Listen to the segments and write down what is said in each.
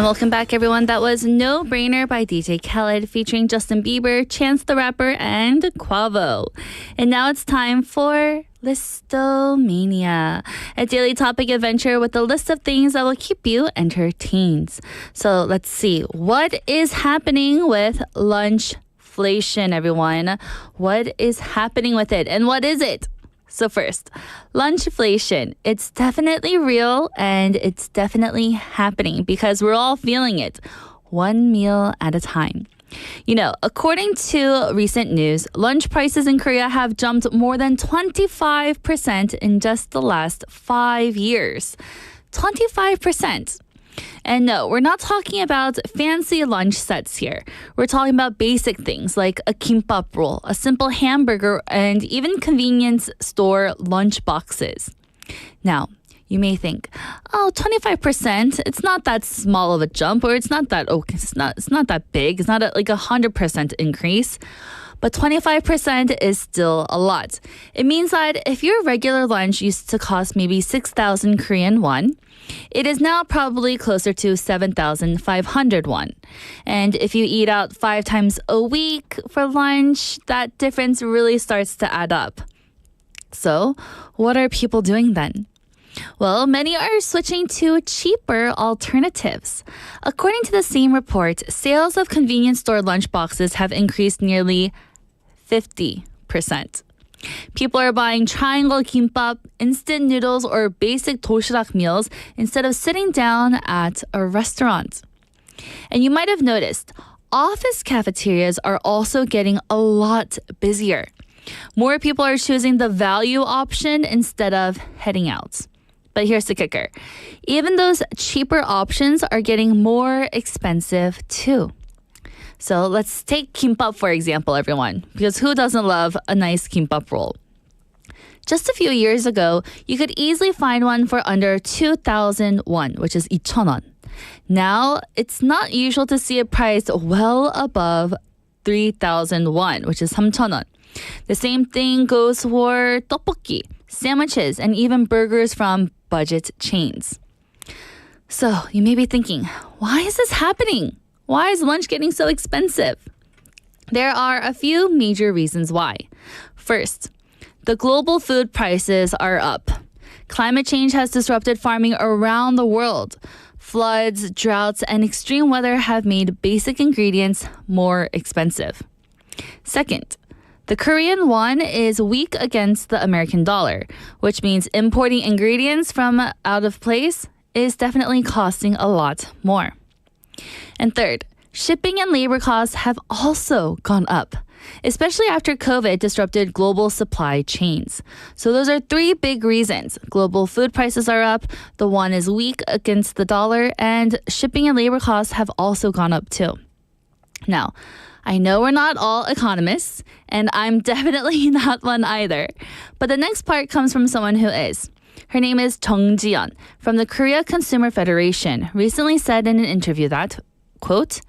And welcome back, everyone. That was No Brainer by DJ Khaled featuring Justin Bieber, Chance the Rapper, and Quavo. And now it's time for Listomania, a daily topic adventure with a list of things that will keep you entertained. So let's see. What is happening with Lunchflation, everyone? What is happening with it? And what is it? So first, Lunchflation. It's definitely real and it's definitely happening because we're all feeling it, one meal at a time. You know, according to recent news, lunch prices in Korea have jumped more than 25% in just the last 5 years. 25%. And no, we're not talking about fancy lunch sets here. We're talking about basic things like a kimbap roll, a simple hamburger, and even convenience store lunch boxes. Now, you may think, 25%, it's not that small of a jump, or it's not that big. It's not like 100% increase. But 25% is still a lot. It means that if your regular lunch used to cost maybe 6,000 Korean won, it is now probably closer to 7,500 won. And if you eat out 5 times a week for lunch, that difference really starts to add up. So, what are people doing then? Well, many are switching to cheaper alternatives. According to the same report, sales of convenience store lunch boxes have increased nearly 50%. People are buying triangle kimbap, instant noodles, or basic doshirak meals instead of sitting down at a restaurant. And you might have noticed, office cafeterias are also getting a lot busier. More people are choosing the value option instead of heading out. But here's the kicker. Even those cheaper options are getting more expensive too. So let's take kimbap for example, everyone, because who doesn't love a nice kimbap roll? Just a few years ago, you could easily find one for under 2,000 won, which is 2,000won. Now, it's not usual to see a price well above 3,000 won, which is 3,000won. The same thing goes for tteokbokki, sandwiches, and even burgers from budget chains. So you may be thinking, why is this happening? Why is lunch getting so expensive? There are a few major reasons why. First, the global food prices are up. Climate change has disrupted farming around the world. Floods, droughts, and extreme weather have made basic ingredients more expensive. Second, the Korean won is weak against the American dollar, which means importing ingredients from out of place is definitely costing a lot more. And third, shipping and labor costs have also gone up, especially after COVID disrupted global supply chains. So those are 3 big reasons. Global food prices are up, the won is weak against the dollar, and shipping and labor costs have also gone up too. Now, I know we're not all economists, and I'm definitely not one either. But the next part comes from someone who is. Her name is Jung Ji-yeon from the Korea Consumer Federation, recently said in an interview that, quote,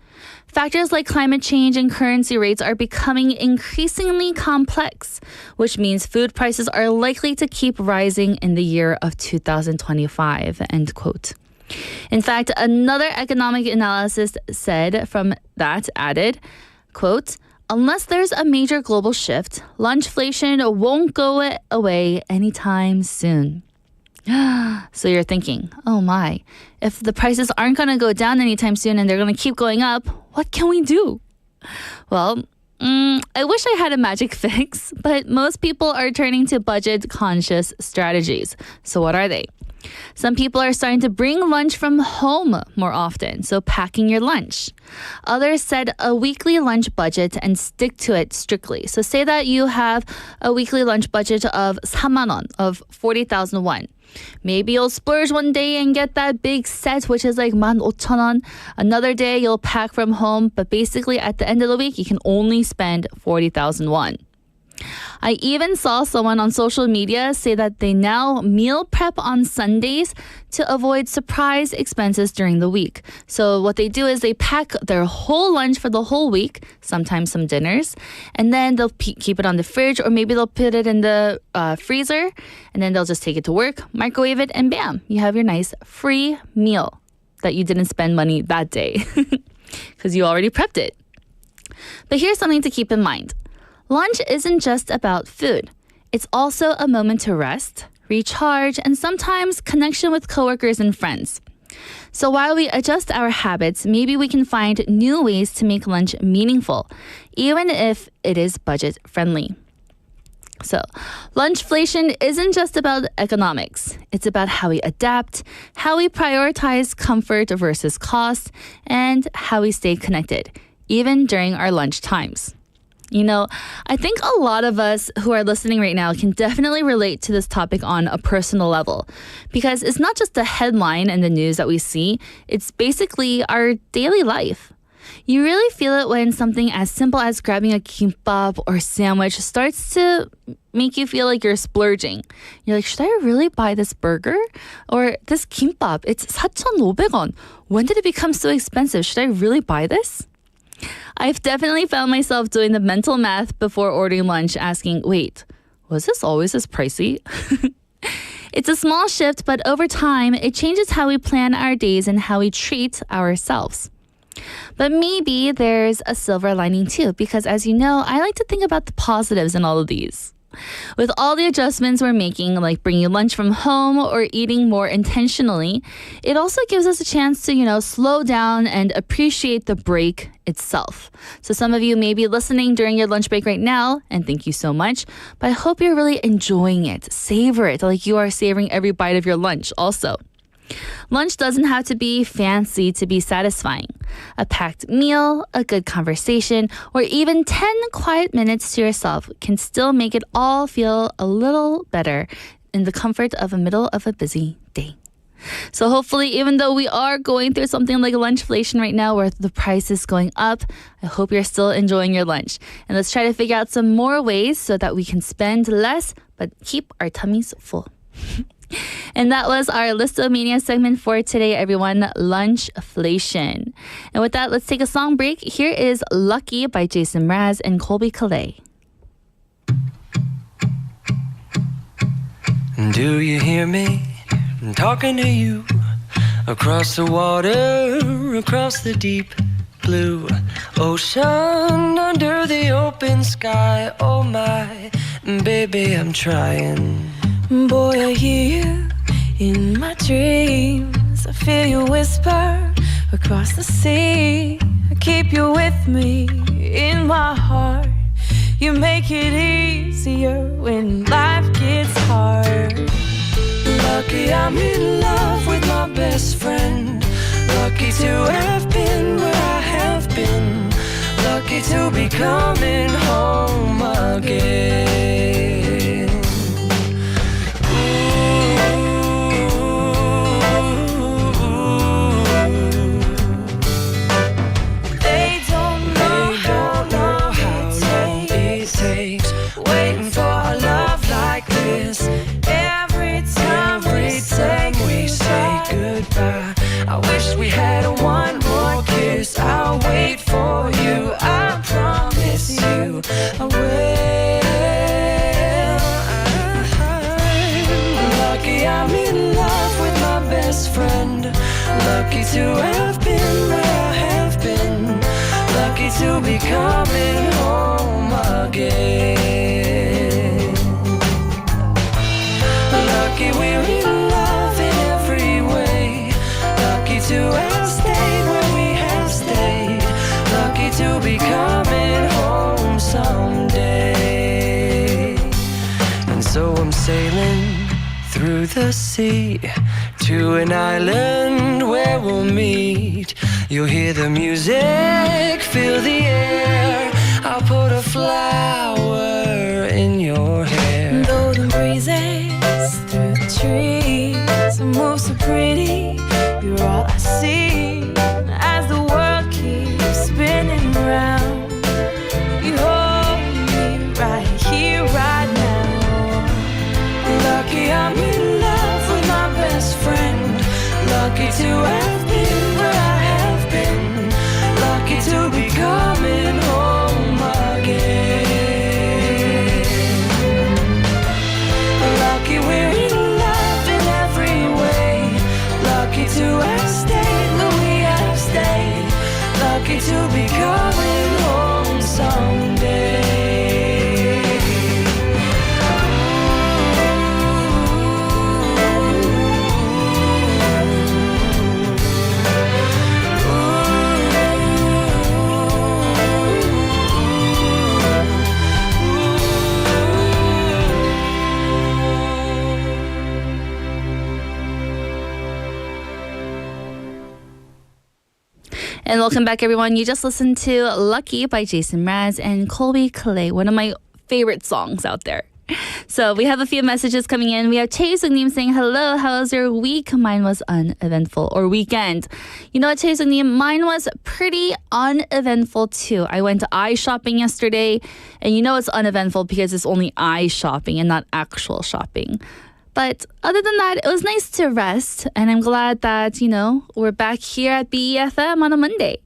factors like climate change and currency rates are becoming increasingly complex, which means food prices are likely to keep rising in the year of 2025, end quote. In fact, another economic analysis said from that added, quote, unless there's a major global shift, lunchflation won't go away anytime soon. So you're thinking, oh my, if the prices aren't going to go down anytime soon and they're going to keep going up, what can we do? Well, I wish I had a magic fix, but most people are turning to budget-conscious strategies. So what are they? Some people are starting to bring lunch from home more often, so packing your lunch. Others set a weekly lunch budget and stick to it strictly. So say that you have a weekly lunch budget of 3만 won, of 40,000 won. Maybe you'll splurge one day and get that big set, which is like 15,000won. Another day you'll pack from home, but basically at the end of the week, you can only spend 40,000 won. I even saw someone on social media say that they now meal prep on Sundays to avoid surprise expenses during the week. So what they do is they pack their whole lunch for the whole week, sometimes some dinners, and then they'll keep it on the fridge, or maybe they'll put it in the freezer, and then they'll just take it to work, microwave it, and bam, you have your nice free meal. that you didn't spend money that day because you already prepped it. But here's something to keep in mind. Lunch isn't just about food. It's also a moment to rest, recharge, and sometimes connection with coworkers and friends. So while we adjust our habits, maybe we can find new ways to make lunch meaningful, even if it is budget friendly. So, Lunchflation isn't just about economics. It's about how we adapt, how we prioritize comfort versus cost, and how we stay connected, even during our lunch times. You know, I think a lot of us who are listening right now can definitely relate to this topic on a personal level because it's not just the headline and the news that we see, it's basically our daily life. You really feel it when something as simple as grabbing a kimbap or sandwich starts to make you feel like you're splurging. You're like, should I really buy this burger? Or this kimbap, it's 4,500원. When did it become so expensive? Should I really buy this? I've definitely found myself doing the mental math before ordering lunch, asking, wait, was this always this pricey? It's a small shift, but over time, it changes how we plan our days and how we treat ourselves. But maybe there's a silver lining too, because as you know, I like to think about the positives in all of these. With all the adjustments we're making, like bringing lunch from home or eating more intentionally, it also gives us a chance to, slow down and appreciate the break itself. So some of you may be listening during your lunch break right now, and thank you so much, but I hope you're really enjoying it. Savor it like you are savoring every bite of your lunch also. Lunch doesn't have to be fancy to be satisfying. A packed meal, a good conversation, or even 10 quiet minutes to yourself can still make it all feel a little better in the comfort of the middle of a busy day. So hopefully, even though we are going through something like lunchflation right now where the price is going up, I hope you're still enjoying your lunch. And let's try to figure out some more ways so that we can spend less but keep our tummies full. And that was our Listomania segment for today, everyone, Lunchflation. And with that, let's take a song break. Here is Lucky by Jason Mraz and Colby Calais. Do you hear me? I'm talking to you across the water, across the deep blue ocean, under the open sky. Oh my, baby, I'm trying. Boy, I hear you in my dreams. I feel you whisper across the sea. I keep you with me in my heart. You make it easier when life gets hard. Lucky I'm in love with my best friend. Lucky to have been where I have been. Lucky to be coming home again. Waiting for a love like this. Every time we say goodbye, I wish we had one more kiss. I'll wait for you, I promise you I will. Lucky I'm in love with my best friend. Lucky to have been where I have been. Lucky to be coming home again. Lucky we're in love in every way. Lucky to have stayed where we have stayed. Lucky to be coming home someday. And so I'm sailing through the sea to an island where we'll meet. You'll hear the music, feel the air. I'll put a flower in your hair. though the breezes through the trees move so pretty, you're all I see as the world keeps spinning round. You hold me right here, right now. Lucky I'm in love with my best friend. Lucky to have been where I have been. Lucky to be coming home again. And welcome back, everyone. You just listened to Lucky by Jason Mraz and Colby Clay, one of my favorite songs out there. So we have a few messages coming in. We have Chae Sung-nim saying, hello, how was your week? Mine was uneventful. Or weekend. You know what, Chae Sung-nim? Mine was pretty uneventful too. I went to eye shopping yesterday. And you know it's uneventful because it's only eye shopping and not actual shopping. But other than that, it was nice to rest. And I'm glad that, we're back here at BEFM on a Monday.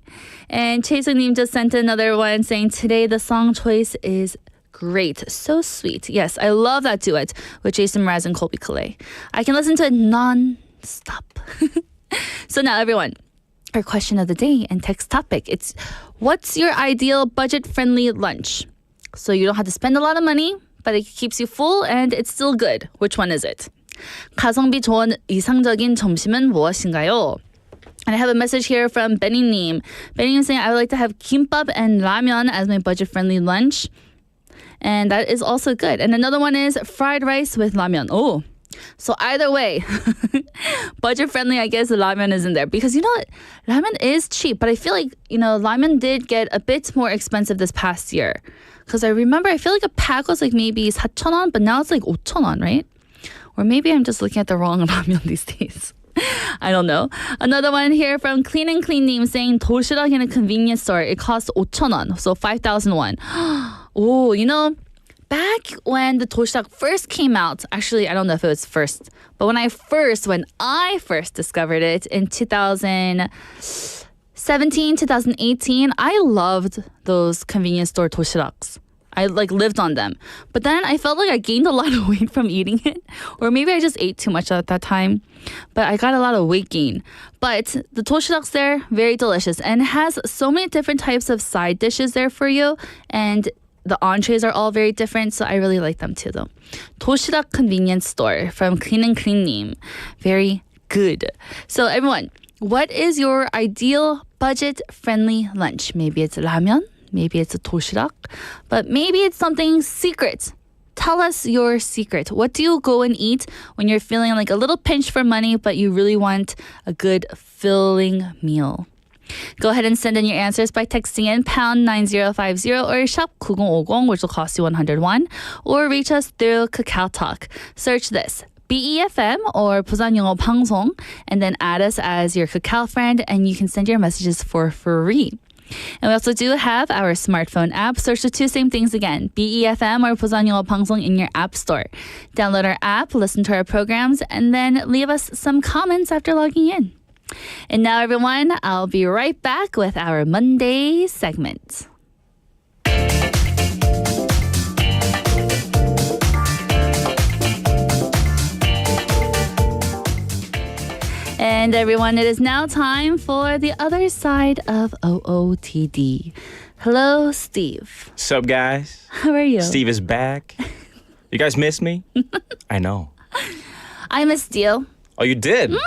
And Chae Sung-nim just sent another one saying, today the song choice is great. So sweet. Yes, I love that duet with Jason Mraz and Colby Calais. I can listen to it non-stop. So now, everyone, our question of the day and text topic. It's, what's your ideal budget-friendly lunch? So you don't have to spend a lot of money, but it keeps you full and it's still good. Which one is it? 가성비 좋은 이상적인 점심은 무엇인가요? And I have a message here from Benny-님. Benny-님 saying, I would like to have kimbap and ramen as my budget-friendly lunch. And that is also good. And another one is fried rice with ramen. Oh, so either way, budget-friendly, I guess the ramen is in there. Because you know what? Ramen is cheap. But I feel like, ramen did get a bit more expensive this past year. Because I remember, I feel like a pack was like maybe 4,000원, but now it's like 5,000원, right? Or maybe I'm just looking at the wrong ramen these days. I don't know. Another one here from Clean and Clean Name saying 도시락 in a convenience store. It costs 5,000원, so 5,001. Oh, back when the 도시락 first came out, actually, I don't know if it was first, but when I first discovered it in 2017, 2018, I loved those convenience store 도시락s. I lived on them. But then I felt like I gained a lot of weight from eating it. Or maybe I just ate too much at that time. But I got a lot of weight gain. But the 도시락's there, very delicious. And it has so many different types of side dishes there for you. And the entrees are all very different. So I really like them too, though. 도시락 convenience store from Clean and Clean Name. Very good. So everyone, what is your ideal budget-friendly lunch? Maybe it's ramen. Maybe it's a 도시락, but maybe it's something secret. Tell us your secret. What do you go and eat when you're feeling like a little pinch for money, but you really want a good filling meal? Go ahead and send in your answers by texting in pound 9050 or shop 9050, which will cost you 101, or reach us through Kakao Talk. Search this. BEFM or 부산영어방송, and then add us as your Kakao friend, and you can send your messages for free. And we also do have our smartphone app. Search the two same things again, BEFM or 부산영어방송 in your app store. Download our app, listen to our programs, and then leave us some comments after logging in. And now, everyone, I'll be right back with our Monday segment. And everyone, it is now time for the other side of OOTD. Hello, Steve. Sup, guys? How are you? Steve is back. You guys miss me? I know. I missed you. Oh, you did?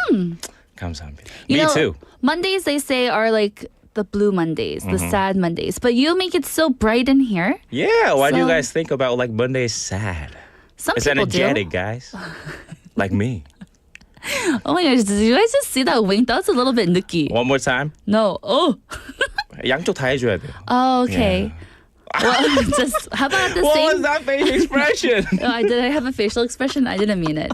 감사합니다. Me too. Mondays, they say, are like the blue Mondays, the sad Mondays. But you make it so bright in here. Yeah, why do you guys think about like Mondays sad? Some it's people energetic, do. guys. Like me. Oh my gosh, did you guys just see that wink? That was a little bit nookie. One more time. No. Oh. 양쪽 다 해줘야 돼요. Oh, okay. Yeah. Well, just how about the what same? What was that facial expression? Did I have a facial expression? I didn't mean it.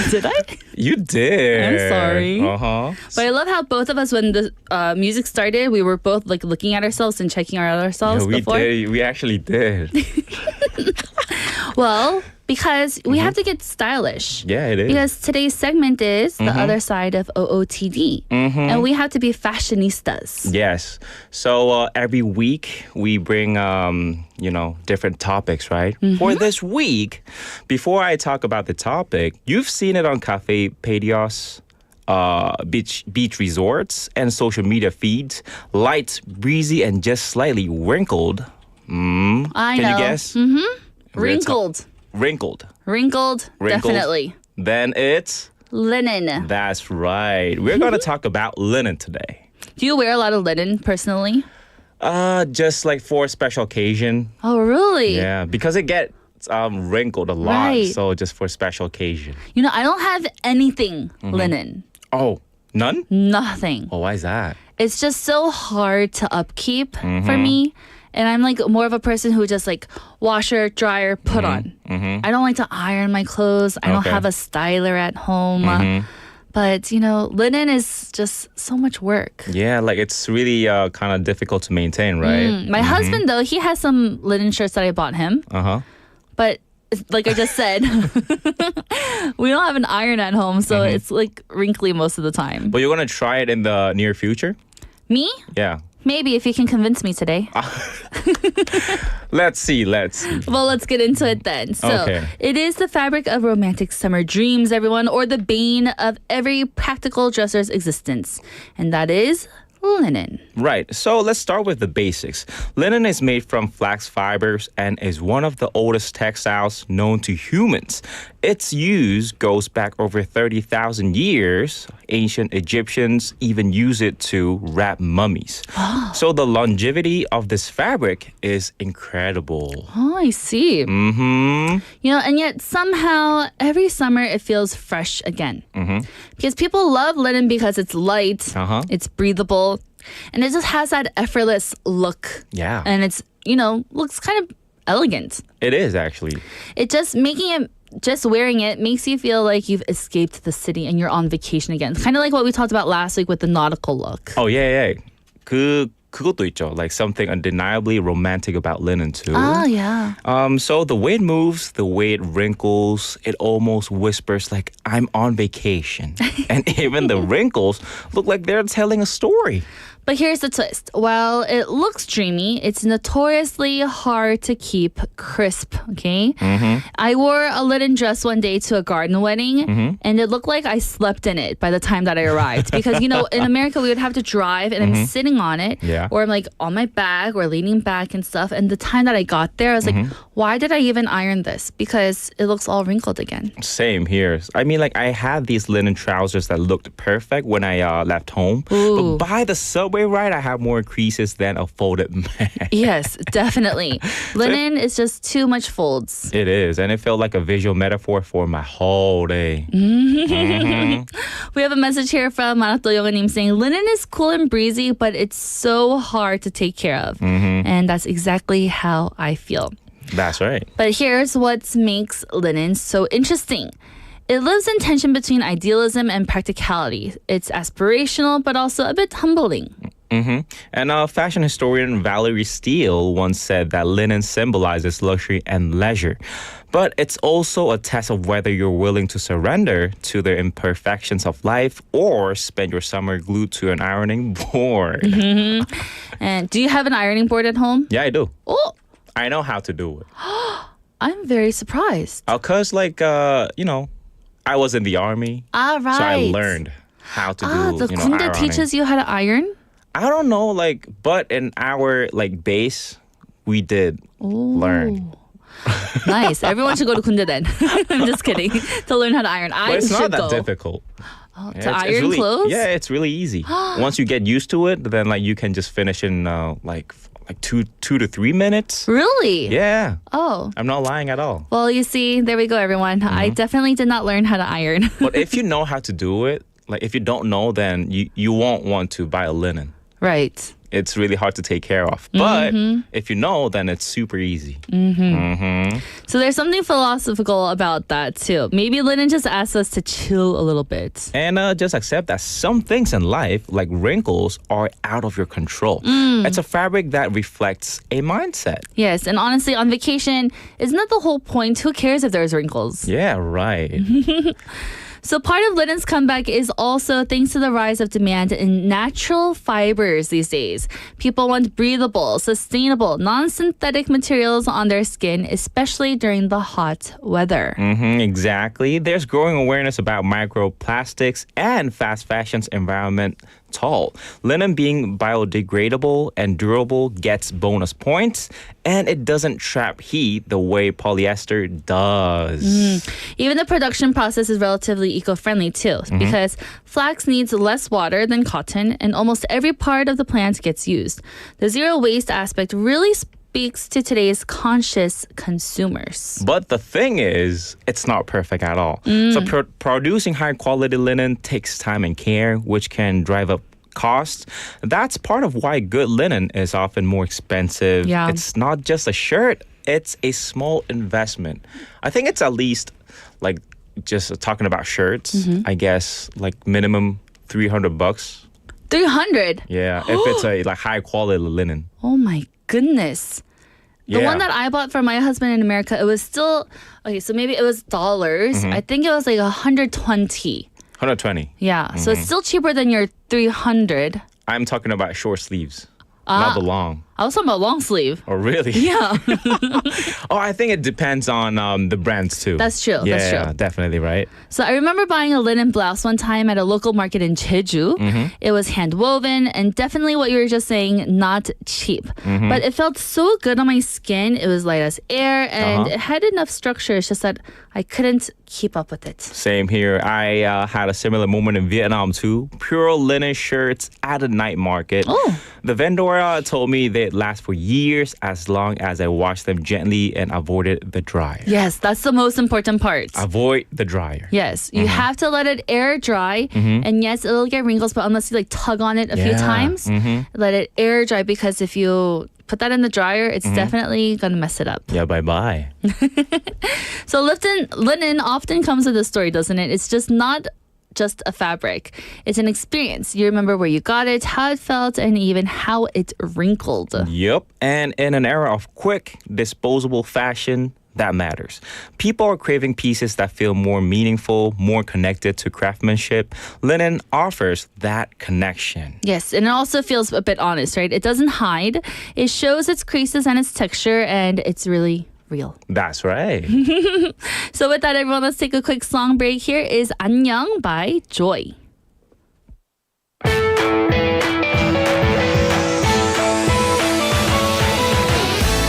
Did I? You did. I'm sorry. Uh-huh. But I love how both of us, when the music started, we were both like looking at ourselves and checking out ourselves Yeah, we before. did. We actually did. Well, because we have to get stylish. Yeah, it is. Because today's segment is the other side of OOTD. And we have to be fashionistas. Yes. So every week we bring, different topics, right? For this week, before I talk about the topic, you've seen it on Cafe Pedios, beach resorts, and social media feeds. Light, breezy, and just slightly wrinkled. I know. Can you guess? Wrinkled. Wrinkled, Definitely. Then it's linen. That's right. We're going to talk about linen today. Do you wear a lot of linen personally? Just like for a special occasion. Oh, really? Yeah, because it gets wrinkled a lot. Right. So just for a special occasion. I don't have anything linen. Oh, none? Nothing. Oh, why is that? it's just so hard to upkeep for me. And I'm like more of a person who just like washer, dryer, put on. I don't like to iron my clothes. I don't have a styler at home. But, you know, linen is just so much work. Yeah, like it's really kind of difficult to maintain, right? My husband, though, he has some linen shirts that I bought him. But like I just said, we don't have an iron at home, so it's like wrinkly most of the time. But you're going to try it in the near future? Me? Yeah. Maybe if you can convince me today. Let's see. Well, let's get into it then. So, Okay. it is the fabric of romantic summer dreams, everyone, or the bane of every practical dresser's existence. And that is linen. Right. So let's start with the basics. Linen is made from flax fibers and is one of the oldest textiles known to humans. Its use goes back over 30,000 years. Ancient Egyptians even use it to wrap mummies. So the longevity of this fabric is incredible. Oh, I see. You know, and yet somehow every summer it feels fresh again. Because people love linen because it's light, it's breathable, and it just has that effortless look. Yeah. And it's, you know, looks kind of elegant. It is actually. It just wearing it makes you feel like you've escaped the city and you're on vacation again. Kind of like what we talked about last week with the nautical look. Oh, yeah. 그것도 있죠. Like something undeniably romantic about linen too. Ah, yeah. So the way it moves, the way it wrinkles, it almost whispers like, I'm on vacation. And even the wrinkles look like they're telling a story. But here's the twist. While it looks dreamy, it's notoriously hard to keep crisp, okay? I wore a linen dress one day to a garden wedding, and it looked like I slept in it by the time that I arrived. Because, you know, in America, we would have to drive, and I'm sitting on it, or I'm like on my back or leaning back and stuff. And the time that I got there, I was like, why did I even iron this? Because it looks all wrinkled again. Same here. I mean, like I had these linen trousers that looked perfect when I left home. Ooh. But by the subway ride, I have more creases than a folded mat. Yes, definitely. Linen is just too much folds. It is, and it felt like a visual metaphor for my whole day. We have a message here from Marato Yoganim saying, linen is cool and breezy, but it's so hard to take care of. And that's exactly how I feel. That's right. But here's what makes linen so interesting. It lives in tension between idealism and practicality. It's aspirational, but also a bit humbling. And fashion historian Valerie Steele once said that linen symbolizes luxury and leisure. But it's also a test of whether you're willing to surrender to the imperfections of life or spend your summer glued to an ironing board. And do you have an ironing board at home? Yeah, I do. Oh, I know how to do it. I'm very surprised. Because, like, you know, I was in the army. Ah, right. So I learned how to do, the you know, kunde ironing. teaches you how to iron? I don't know, like, but in our, like, base, we did learn. Nice. Everyone should go to kunde then. I'm just kidding. To learn how to iron. I But it's should not that go. difficult. Oh, Yeah, to it's iron really, clothes? Yeah, it's really easy. Once you get used to it, then like you can just finish in like 2 to 3 minutes. Really? Yeah, Oh. I'm not lying at all. Well, you see, there we go, everyone. I definitely did not learn how to iron. But if you know how to do it, like if you don't know, then you won't want to buy a linen. Right. It's really hard to take care of. But if you know, then it's super easy. So there's something philosophical about that, too. Maybe linen just asks us to chill a little bit. And just accept that some things in life, like wrinkles, are out of your control. It's a fabric that reflects a mindset. Yes, and honestly, on vacation, isn't that the whole point? Who cares if there's wrinkles? Yeah, right. So part of linen's comeback is also thanks to the rise of demand in natural fibers these days. People want breathable, sustainable, non-synthetic materials on their skin, especially during the hot weather. Exactly. There's growing awareness about microplastics and fast fashion's environment tall. Linen being biodegradable and durable gets bonus points, and it doesn't trap heat the way polyester does. Even the production process is relatively eco-friendly too, because flax needs less water than cotton, and almost every part of the plant gets used. The zero waste aspect really speaks to today's conscious consumers. But the thing is, it's not perfect at all. So producing high quality linen takes time and care, which can drive up cost. That's part of why good linen is often more expensive. Yeah. It's not just a shirt, it's a small investment. I think it's at least like just talking about shirts, I guess like minimum $300. 300. Yeah, if it's a like high quality linen. Oh my goodness. The Yeah. one that I bought for my husband in America, it was still okay, so maybe it was dollars. I think it was like 120. 120. Yeah. So it's still cheaper than your 300. I'm talking about short sleeves, not the long. I was talking about long sleeve. Oh, really? Yeah. Oh, I think it depends on the brands too. That's true, Yeah, that's true. definitely, right? So I remember buying a linen blouse one time at a local market in Jeju. It was hand woven and definitely what you were just saying, not cheap. But it felt so good on my skin. It was light as air and it had enough structure. It's just that I couldn't keep up with it. Same here. I had a similar moment in Vietnam too. Pure linen shirts at a night market. Oh. The vendor told me they'd last for years as long as I washed them gently and avoided the dryer. Yes, that's the most important part. Avoid the dryer. Yes, you have to let it air dry. And yes, it'll get wrinkles, but unless you like tug on it a few times, let it air dry because if you put that in the dryer, it's definitely going to mess it up. Yeah, bye-bye. So linen often comes with a story, doesn't it? It's just not just a fabric. It's an experience. You remember where you got it, how it felt, and even how it wrinkled. Yep. And in an era of quick, disposable fashion, that matters. People are craving pieces that feel more meaningful, more connected to craftsmanship. Linen offers that connection. Yes, and it also feels a bit honest, right? It doesn't hide. It shows its creases and its texture, and it's really real. That's right. So with that, everyone, let's take a quick song break. Here is 안녕 by Joy.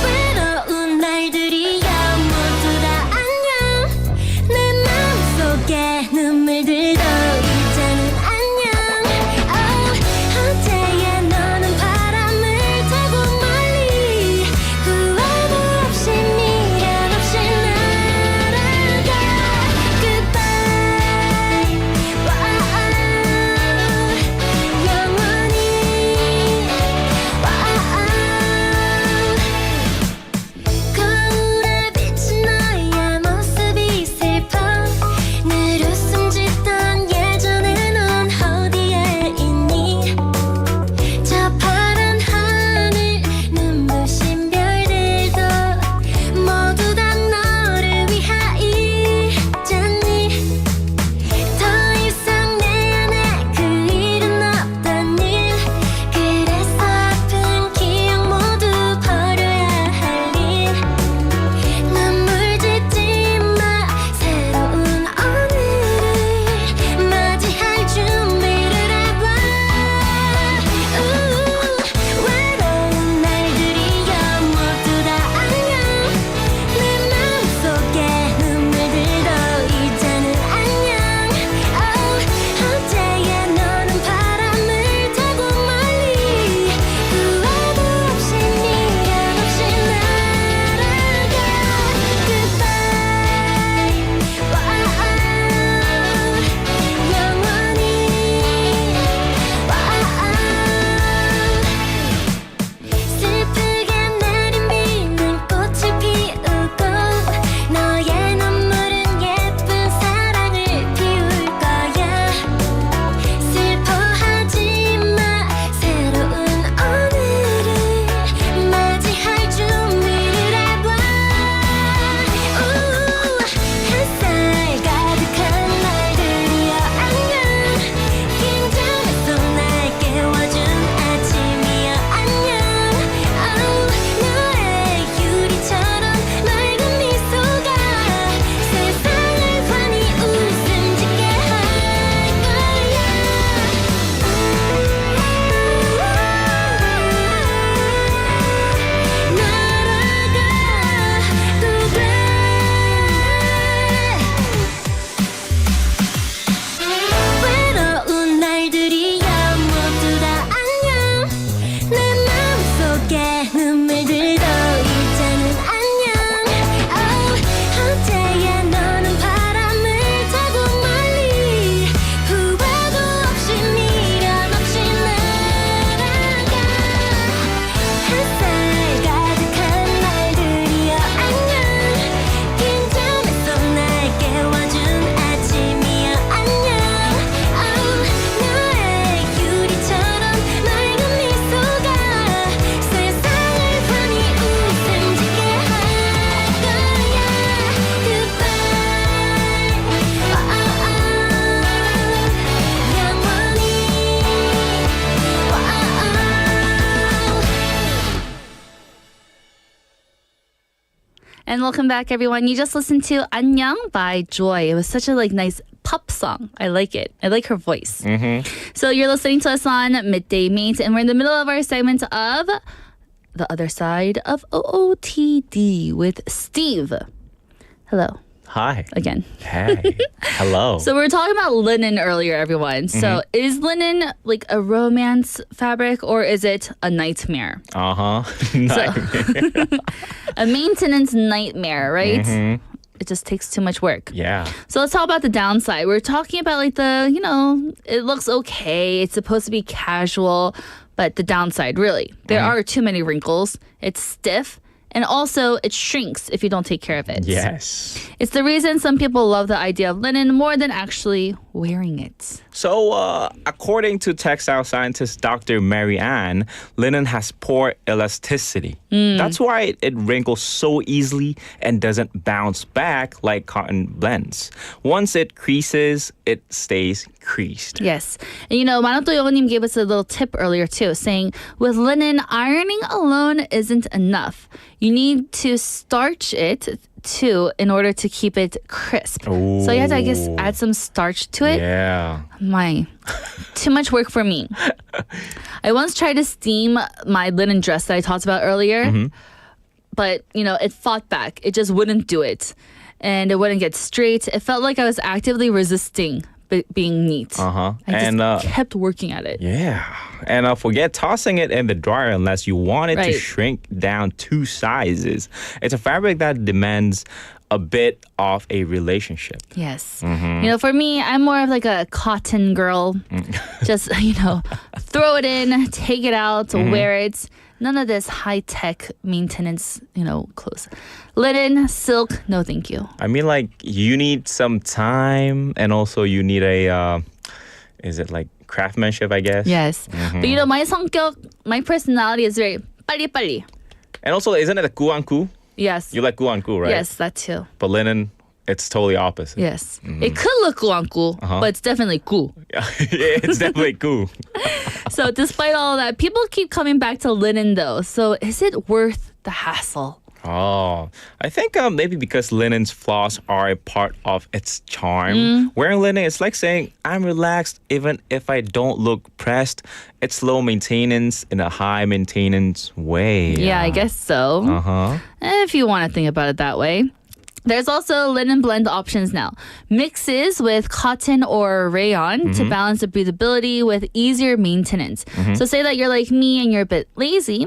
외로운 날들이야 모두 다 안녕 내 마음속에 눈물들도 이제는 안녕 어제의 너는 바람을 타고 멀리 후회도 없이 미련 없이 날아가 Goodbye And welcome back, everyone. You just listened to 안녕 by Joy. It was such a nice pop song. I like it. I like her voice. So you're listening to us on Midday Mate, and we're in the middle of our segment of The Other Side of OOTD with Steve. Hello. Hi. Again. Hey. Hello. So we were talking about linen earlier, everyone. So is linen like a romance fabric or is it a nightmare? Nightmare. A maintenance nightmare, right? It just takes too much work. Yeah. So let's talk about the downside. We're talking about it looks okay. It's supposed to be casual, but the downside, really, there are too many wrinkles. It's stiff. And also, it shrinks if you don't take care of it. Yes. It's the reason some people love the idea of linen more than actually wearing it. So, according to textile scientist Dr. Mary Ann, linen has poor elasticity. That's why it wrinkles so easily and doesn't bounce back like cotton blends. Once it creases, it stays creased. Yes. And Manato Yonim gave us a little tip earlier too, saying with linen, ironing alone isn't enough. You need to starch it too in order to keep it crisp. Ooh. So you have to, I guess, add some starch to it. Yeah. Too much work for me. I once tried to steam my linen dress that I talked about earlier, but it fought back. It just wouldn't do it, and it wouldn't get straight. It felt like I was actively resisting being neat. I just kept working at it. Yeah. And forget tossing it in the dryer unless you want it to shrink down 2 sizes. It's a fabric that demands a bit of a relationship. Yes. For me, I'm more of like a cotton girl. Just, throw it in, take it out, wear it. None of this high-tech maintenance, clothes. Linen, silk, no thank you. I mean, you need some time and also you need a, is it like craftsmanship, I guess? Yes. But my 성격, my personality is very 빨리빨리. And also, isn't it a 구안구? Yes. You like 구안구, right? Yes, that too. But linen, it's totally opposite. Yes. It could look 구안구, but it's definitely 구. Yeah, it's definitely 구. So despite all that, people keep coming back to linen though. So is it worth the hassle? Oh, I think maybe because linen's flaws are a part of its charm. Wearing linen, it's like saying, I'm relaxed even if I don't look pressed. It's low maintenance in a high maintenance way. Yeah, I guess so. If you want to think about it that way. There's also linen blend options now. Mixes with cotton or rayon to balance the breathability with easier maintenance. So say that you're like me and you're a bit lazy.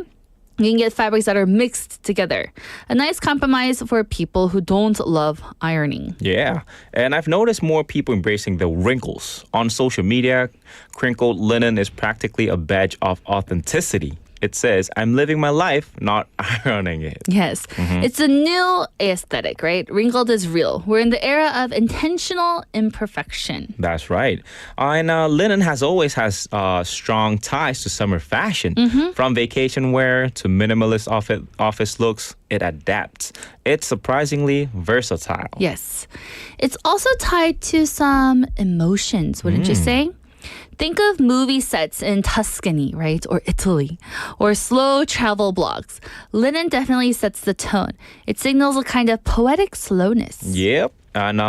You can get fabrics that are mixed together. A nice compromise for people who don't love ironing. Yeah. And I've noticed more people embracing the wrinkles. On social media, crinkled linen is practically a badge of authenticity. It says, I'm living my life, not ironing it. Yes. It's a new aesthetic, right? Wrinkled is real. We're in the era of intentional imperfection. That's right. And linen has always has strong ties to summer fashion. From vacation wear to minimalist office looks, it adapts. It's surprisingly versatile. Yes. It's also tied to some emotions, wouldn't you say? Think of movie sets in Tuscany, right? Or Italy. Or slow travel blogs. Linen definitely sets the tone. It signals a kind of poetic slowness. Yep. And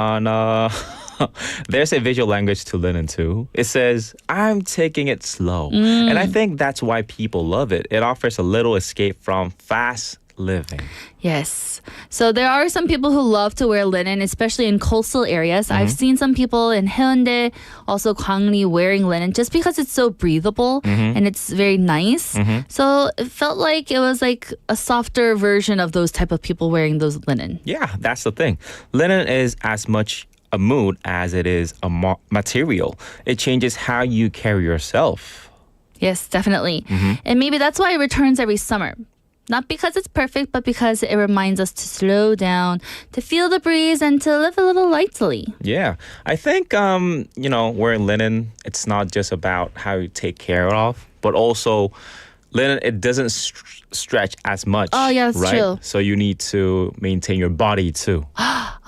there's a visual language to linen too. It says, I'm taking it slow. And I think that's why people love it. It offers a little escape from fast living. Yes. So there are some people who love to wear linen, especially in coastal areas. I've seen some people in Haeundae, also Gwangri, wearing linen just because it's so breathable and it's very nice. So it felt like it was like a softer version of those type of people wearing those linen. Yeah, that's the thing. Linen is as much a mood as it is a material. It changes how you carry yourself. Yes, definitely. And maybe that's why it returns every summer. Not because it's perfect, but because it reminds us to slow down, to feel the breeze, and to live a little lightly. Yeah. I think, wearing linen, it's not just about how you take care of, but also linen, it doesn't stretch as much. Oh, yeah, that's right? true. So you need to maintain your body too.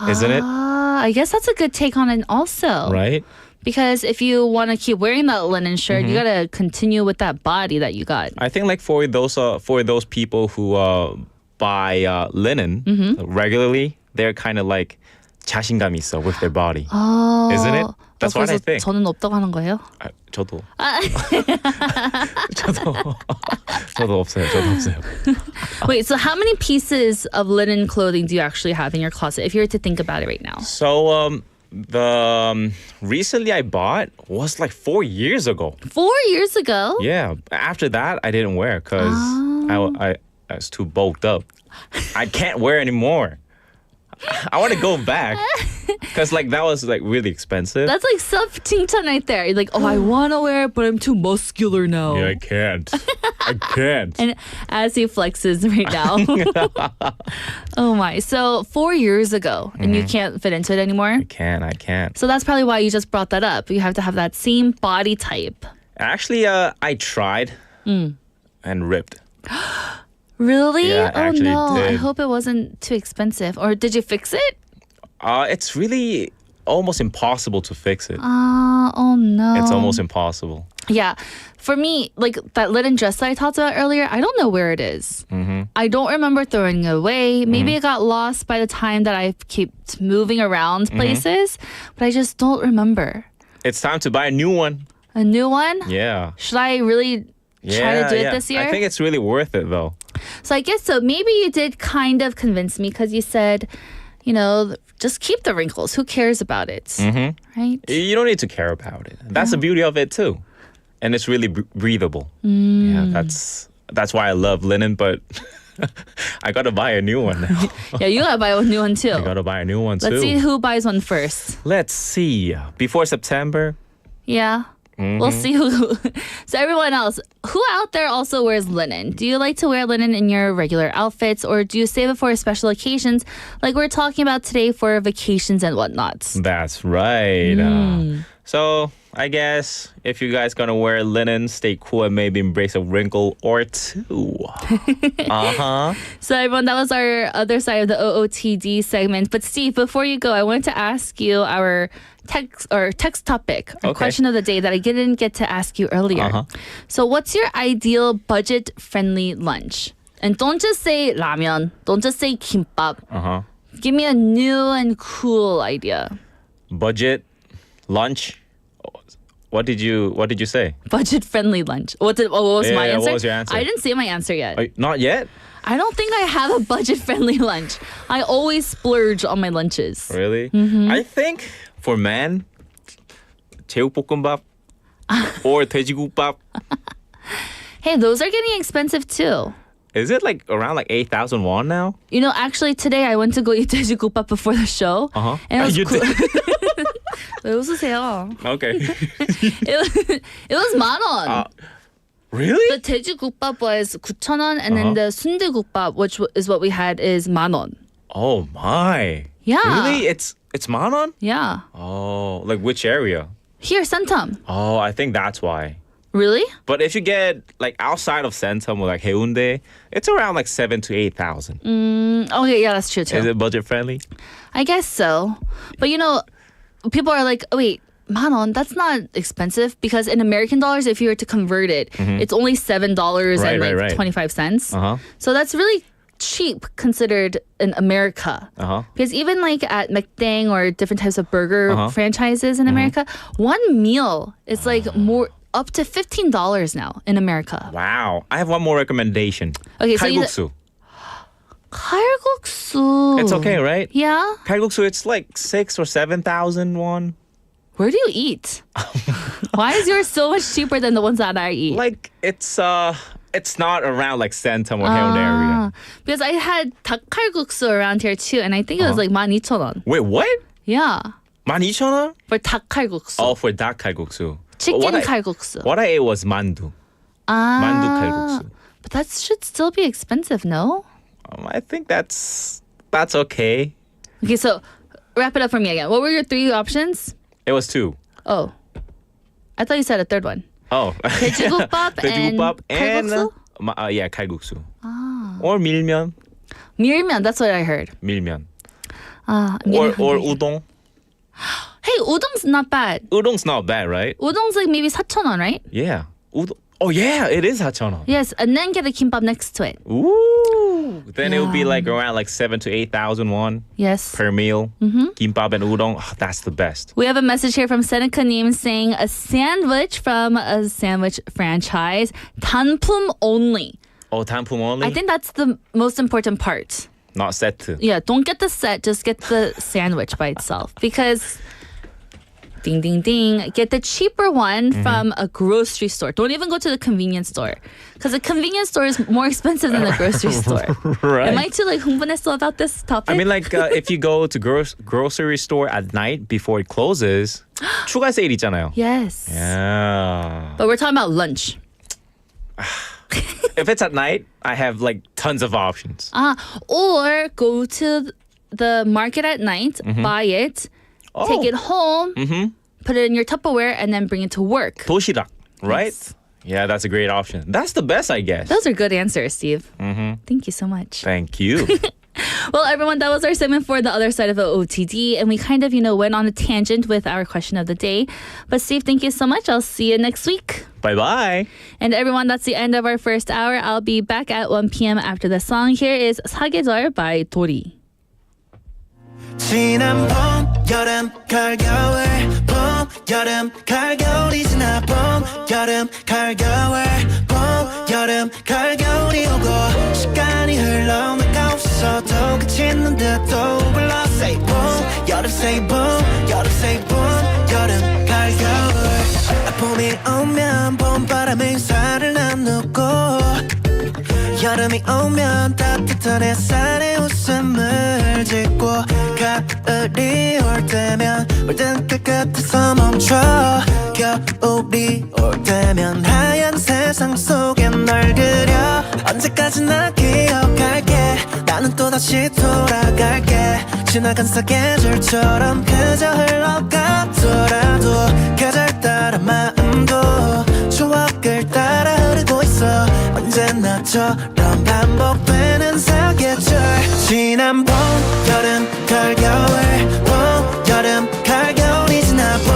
Isn't it? I guess that's a good take on it also. Right? Because if you want to keep wearing that linen shirt, you got to continue with that body that you got. I think for those people who buy linen regularly, they're kind of like 자신감 있어 with their body. Isn't it? That's what I 그래서 think. 저는 없다고 하는 거예요? 저도. 저도 없어요. Wait, so how many pieces of linen clothing do you actually have in your closet if you were to think about it right now? So the recently I bought was like 4 years ago. 4 years ago? Yeah. After that, I didn't wear because I was too bulked up. I can't wear anymore. I want to go back because like that was like really expensive. That's like self-칭찬 right there. You're like, oh, I want to wear it, but I'm too muscular now. Yeah, I can't. I can't. And as he flexes right now. Oh my. So 4 years ago, and you can't fit into it anymore? I can't. So that's probably why you just brought that up. You have to have that same body type. Actually, I tried and ripped. Really? Yeah, I oh actually no. I did. hope it wasn't too expensive. Or did you fix it? It's really almost impossible to fix it. Oh no. It's almost impossible. Yeah. For me, like that linen dress that I talked about earlier, I don't know where it is. I don't remember throwing it away. Maybe it got lost by the time that I kept moving around places, but I just don't remember. It's time to buy a new one. A new one? Yeah. Should I really try to do it this year? I think it's really worth it though. So I guess so. Maybe you did kind of convince me because you said, you know, just keep the wrinkles. Who cares about it? Right? You don't need to care about it. That's the beauty of it too. And it's really breathable. Yeah, that's why I love linen, but I got to buy a new one now. Yeah, you gotta buy a new one too. I got to buy a new one too. Let's see who buys one first. Let's see. Before September, Yeah. We'll see who. So everyone else, who out there also wears linen? Do you like to wear linen in your regular outfits, or do you save it for special occasions like we're talking about today for vacations and whatnot? that's right. So I guess if you guys gonna wear linen, stay cool and maybe embrace a wrinkle or two. So everyone, that was our other side of the OOTD segment. But Steve, before you go, I wanted to ask you our text topic, or Okay. question of the day that I didn't get to ask you earlier. So what's your ideal budget-friendly lunch? And don't just say ramen. Don't just say kimbap. Give me a new and cool idea. Budget, lunch. What did you say? Budget-friendly lunch. What was my Yeah, answer? what was your answer? I didn't say my answer yet. Not yet? I don't think I have a budget-friendly lunch. I always splurge on my lunches. Really? I think for men, 제육볶음밥 or 돼지국밥. Hey, those are getting expensive too. Is it like around like 8,000 won now? You know, actually today I went to go eat 돼지국밥 before the show. And it was You did? 왜 웃으세요? Okay. It was 10,000원. Really? The 돼지국밥 was 9,000원, and then the 순대국밥, which is what we had, is 10,000원. Oh my. Yeah. Really? It's 만원? Yeah. Oh, like which area? Here, Santam. Oh, I think that's why. Really? But if you get like outside of Centum or like Haeundae, it's around like 7,000 to 8,000. Okay, yeah, that's true too. Is it budget friendly? I guess so. But you know, people are like, oh, wait, 10,000, that's not expensive, because in American dollars, if you were to convert it, it's only $7 and Right. 25 cents. So that's really cheap considered in America. Because even like at McDang or different types of burger franchises in America, one meal is like more up to $15 now in America. Wow. I have one more recommendation. Okay, so 칼국수. 칼국수. It's okay, right? Yeah. 칼국수, it's like 6,000 or 7,000 won. Where do you eat? Why is yours so much cheaper than the ones that I eat? Like it's not around like Centum or Haeundae area. Because I had 닭칼국수 around here too, and I think it was like 12,000원. Wait, what? Yeah. 12,000원? For 닭칼국수. Oh, for 닭 칼국수. Chicken 칼국수. What I ate was mandu. Mandu 칼국수. But that should still be expensive, no? I think that's okay. Okay, so wrap it up for me again. What were your 3 options? It was 2. Oh. I thought you said a third one. Oh. 돼지국밥 and 칼국수? Yeah, 칼국수. Or 밀면. 밀면, that's what I heard. 밀면. I'm Or getting hungry. udon. Hey, udon's not bad. Udon's not bad, right? Udon's like maybe 4,000원, right? Yeah. Oh yeah, it is 4,000원. Yes, and then get a kimbap next to it. Ooh. Then it would be Yeah. like around like 7,000 to 8,000 won Yes. per meal. Kimbap and udon. Oh, that's the best. We have a message here from Seneca Neem saying a sandwich from a sandwich franchise. 단품 only. Oh, 단품 only? I think that's the most important part. Not set. Yeah, don't get the set, just get the sandwich by itself. Because, ding, ding, ding, get the cheaper one from a grocery store. Don't even go to the convenience store. Because the convenience store is more expensive than the grocery store. Right. Am I too 흥분했어 about this topic? I mean, like, if you go to grocery store at night before it closes, 추가 세일 있잖아요. Yes. Yeah. But we're talking about lunch. If it's at night, I have like tons of options. Or go to the market at night, buy it, take it home, put it in your Tupperware, and then bring it to work. 도시락, right? Yes. Yeah, that's a great option. That's the best, I guess. Those are good answers, Steve. Thank you so much. Thank you. Well, everyone, that was our segment for the other side of the OOTD, and we kind of, went on a tangent with our question of the day. But Steve, thank you so much. I'll see you next week. Bye-bye. And everyone, that's the end of our first hour. I'll be back at 1 p.m. after the song. Here is 사계절 by 도리. 지난 봄, 여름, 가을, 겨울 봄, 여름, 가을, 겨울이 지나 봄, 여름, 가을, 겨울 봄, 여름, 가을, 겨울이 오고 시간이 흘러 내가 없어도 그치는 듯도 불러 say boom, 여름 say boom, 여름 say boom, 여름, 가을, 겨울 봄이 오면 봄바람에 인사를 나누고 여름이 오면 따뜻한 햇살에 웃음을 짓고 가을이 올 때면 물든 끝끝에서 멈춰 겨울이 올 때면 하얀 세상 속에 널 그려 언제까지나 기억할게 나는 또다시 돌아갈게 지나간 사계절처럼 그저 흘러가더라도 계절 따라 마음도 추억을 따라 흐르고 있어 언제나처럼 반복되는 사계절 지난 봄, 여름, 가을, 겨울 봄, 여름, 가을, 겨울이 지나 봄,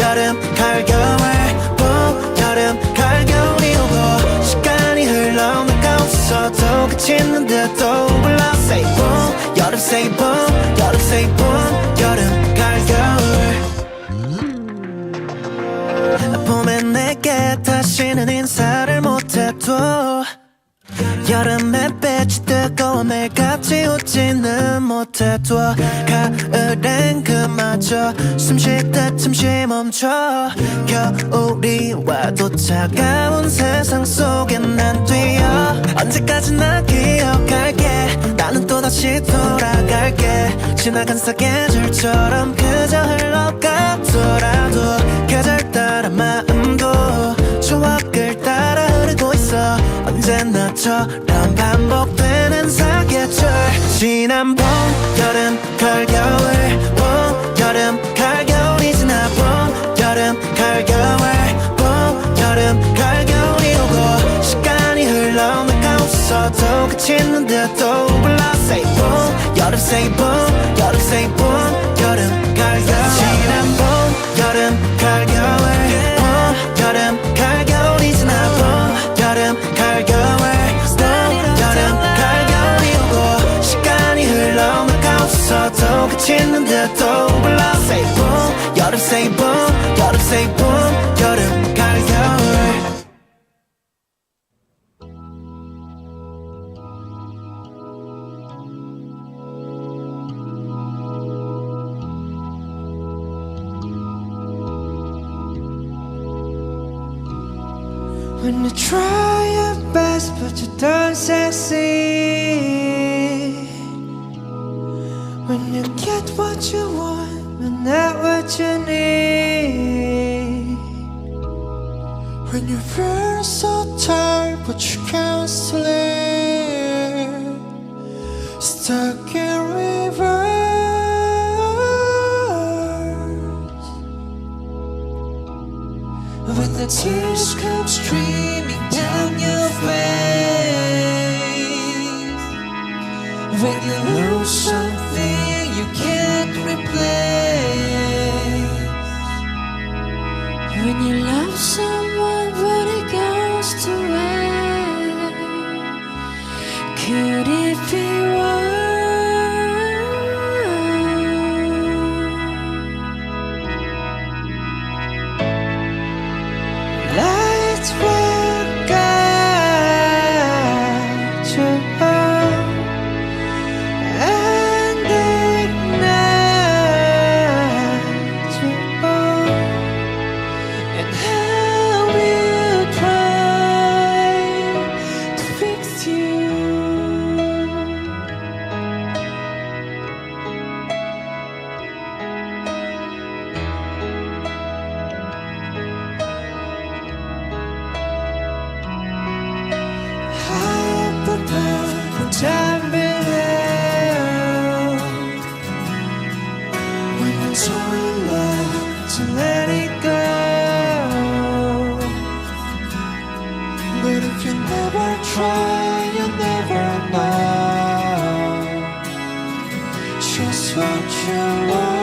여름, 가을, 겨울 봄, 여름, 가을, 겨울이 오고 시간이 흘러 내가 없어도 그치는 듯도 불러 say boom, 여름 say boom, 여름 say boom, 여름, 가을, 겨울 봄에 내게 다시는 인사를 못해도 여름에 빛이 뜨거워 매일같이 웃지는 못해도 가을엔 그마저 숨쉴 잠시 멈춰 겨울이 와도 차가운 세상 속에 난 뛰어 언제까지나 기억할게 나는 또다시 돌아갈게 지나간 사계절처럼 그저 흘러가더라도 계절 따라 마음도 추억을 따라 흐르고 있어 언제나처럼 반복되는 사계절 지난 봄, 여름, 가을, 겨울 봄, 여름, 가을, 겨울이 지나 봄, 여름, 가을, 겨울 봄, 여름, 가을, 겨울이 오고 시간이 흘러 내가 없어도 그치는 듯도 불러 say boom, 여름 say boom, 여름 say boom, 여름, 가을, 겨울 지난 봄, 여름, 가을, 겨울 봄, 여름, 가을, 겨울이 지나 봄, 여름, 가을, 겨울 봄, 여름, 가을, 겨울이 오고 시간이 흘러 내가 없어도 그치는 듯도 불러 say boom, 여름 say boom, 여름 say boom, 여름, 가을, 겨울 When you try your best but you don't succeed When you get what you want but not what you need When you feel so tired but you can't sleep Stuck in reverse When the tears come streaming down your face When you lose something you can't replace When you love someone but it goes So in love to let it go. But if you never try, you never know just what you want.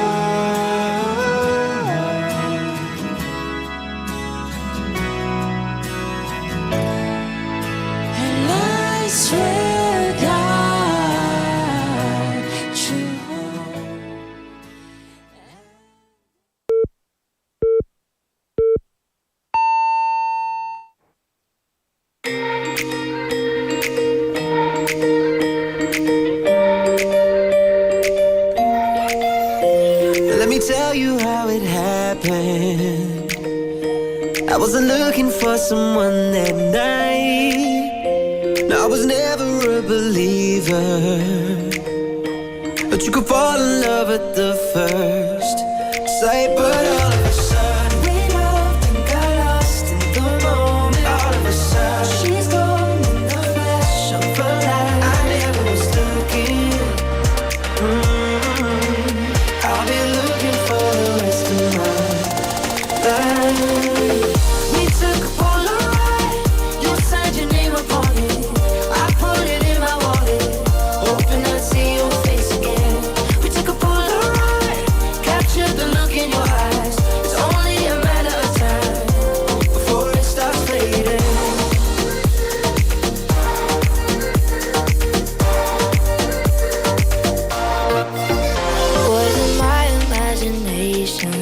And I swear God, you Let me tell you how it happened. I wasn't looking for someone that night. No, I was never a believer, but you could fall in love at the first sight. But all of a sudden we loved and got lost in the moment. All of a sudden she's gone in the flash of a light. I never was looking. I'll be looking for the rest of my life. We took a Polaroid. You signed your name upon it. I put it in my wallet, hoping I'd see your face again. We took a Polaroid, captured the look in your eyes. It's only a matter of time before it starts fading. Was it my imagination?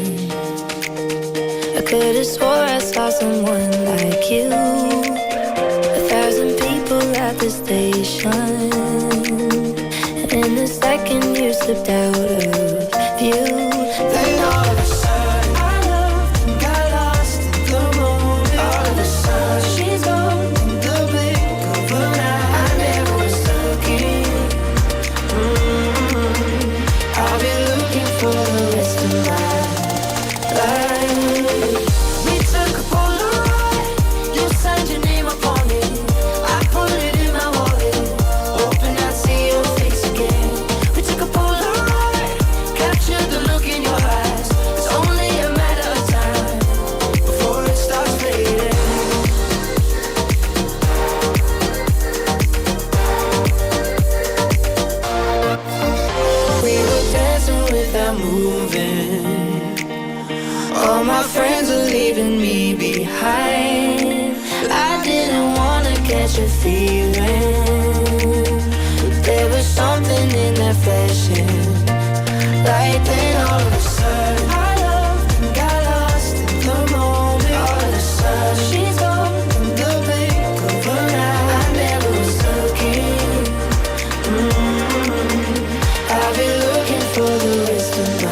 I could have swore I saw someone like you. 1,000 people at the station, and the second you slipped out of view, Then all of a sudden I loved and got lost in the moment. All of a sudden she's gone in the blink of an eye. I never was looking. I'll be looking for the rest of my life. We took a Polaroid. You signed your name upon it. I put it in my wallet, hoping I'd see your face again. We took a Polaroid, captured the look in your eyes. It's only a matter of time before it starts fading. We were dancing without moving. All my friends are leaving me behind. I didn't wanna catch a feeling, but there was something in that flashing light. Then all of a sudden I loved and got lost in the moment. All of a sudden she's gone in the blink of an eye. I never was looking. I'll be looking for the rest of my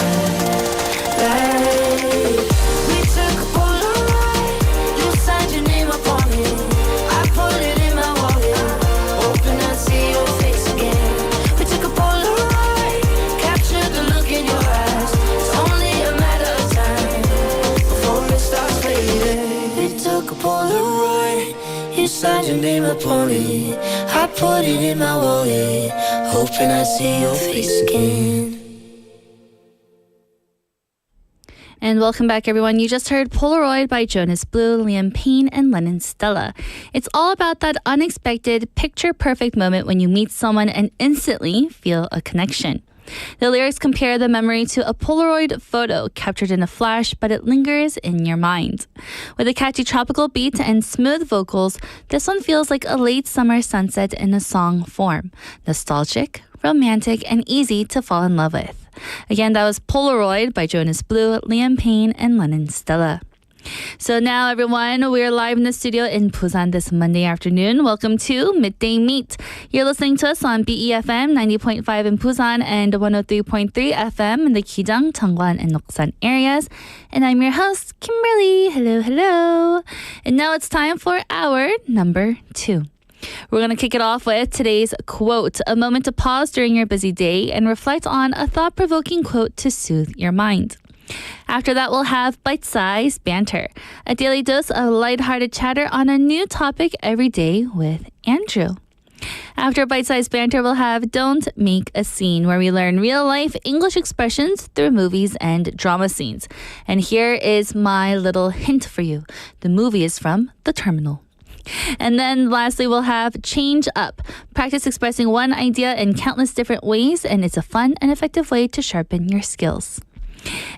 life. We took a Polaroid. You signed your name upon it. I put it in my wallet, hoping I'd see your face again. We took a Polaroid, captured the look in your eyes. It's only a matter of time before it starts fading. We took a Polaroid. You signed your name upon it. I put it in my wallet, hoping I'd see your face again. And welcome back, everyone. You just heard Polaroid by Jonas Blue, Liam Payne, and Lennon Stella. It's all about that unexpected, picture-perfect moment when you meet someone and instantly feel a connection. The lyrics compare the memory to a Polaroid photo captured in a flash, but it lingers in your mind. With a catchy tropical beat and smooth vocals, this one feels like a late summer sunset in a song form. Nostalgic, romantic, and easy to fall in love with. Again, that was Polaroid by Jonas Blue, Liam Payne, and Lennon Stella. So now, everyone, we're live in the studio in Busan this Monday afternoon. Welcome to Midday Mate. You're listening to us on BEFM 90.5 in Busan and 103.3 FM in the Gijang, Cheongwan, and Noksan areas. And I'm your host, Kimberly. Hello, hello. And now it's time for our number 2. We're going to kick it off with today's quote, a moment to pause during your busy day and reflect on a thought-provoking quote to soothe your mind. After that, we'll have bite-sized banter, a daily dose of lighthearted chatter on a new topic every day with Andrew. After bite-sized banter, we'll have Don't Make a Scene, where we learn real-life English expressions through movies and drama scenes. And here is my little hint for you. The movie is from The Terminal. And then lastly, we'll have Change Up. Practice expressing one idea in countless different ways, and it's a fun and effective way to sharpen your skills.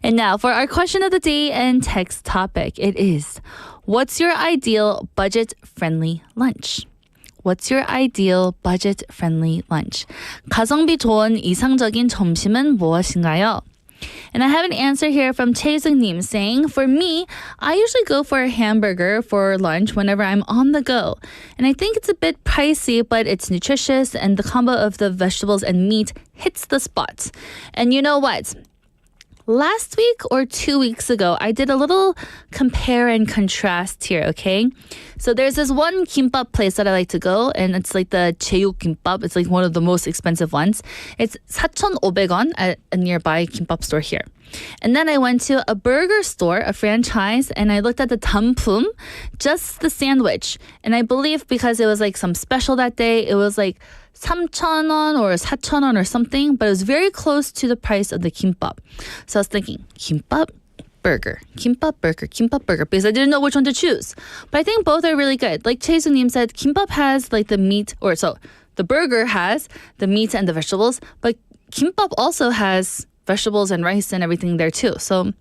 And now for our question of the day and text topic. It is, what's your ideal budget-friendly lunch? What's your ideal budget-friendly lunch? 가성비 좋은 이상적인 점심은 무엇인가요? And I have an answer here from Chae-Sung-nim saying, for me, I usually go for a hamburger for lunch whenever I'm on the go. And I think it's a bit pricey, but it's nutritious and the combo of the vegetables and meat hits the spot. And you know what? Last week or 2 weeks ago, I did a little compare and contrast here, okay? So there's this one kimbap place that I like to go, and it's like the 제육 kimbap. It's like one of the most expensive ones. It's 4,500원 at a nearby kimbap store here. And then I went to a burger store, a franchise, and I looked at the 단품, just the sandwich. And I believe because it was like some special that day, it was like 3,000원 or 4,000원 or something, but it was very close to the price of the kimbap. So I was thinking, kimbap, burger, kimbap, burger, kimbap, burger, because I didn't know which one to choose. But I think both are really good. Like Chae-Sung-nim said, kimbap has like the meat, or so the burger has the meat and the vegetables, but kimbap also has vegetables and rice and everything there too. So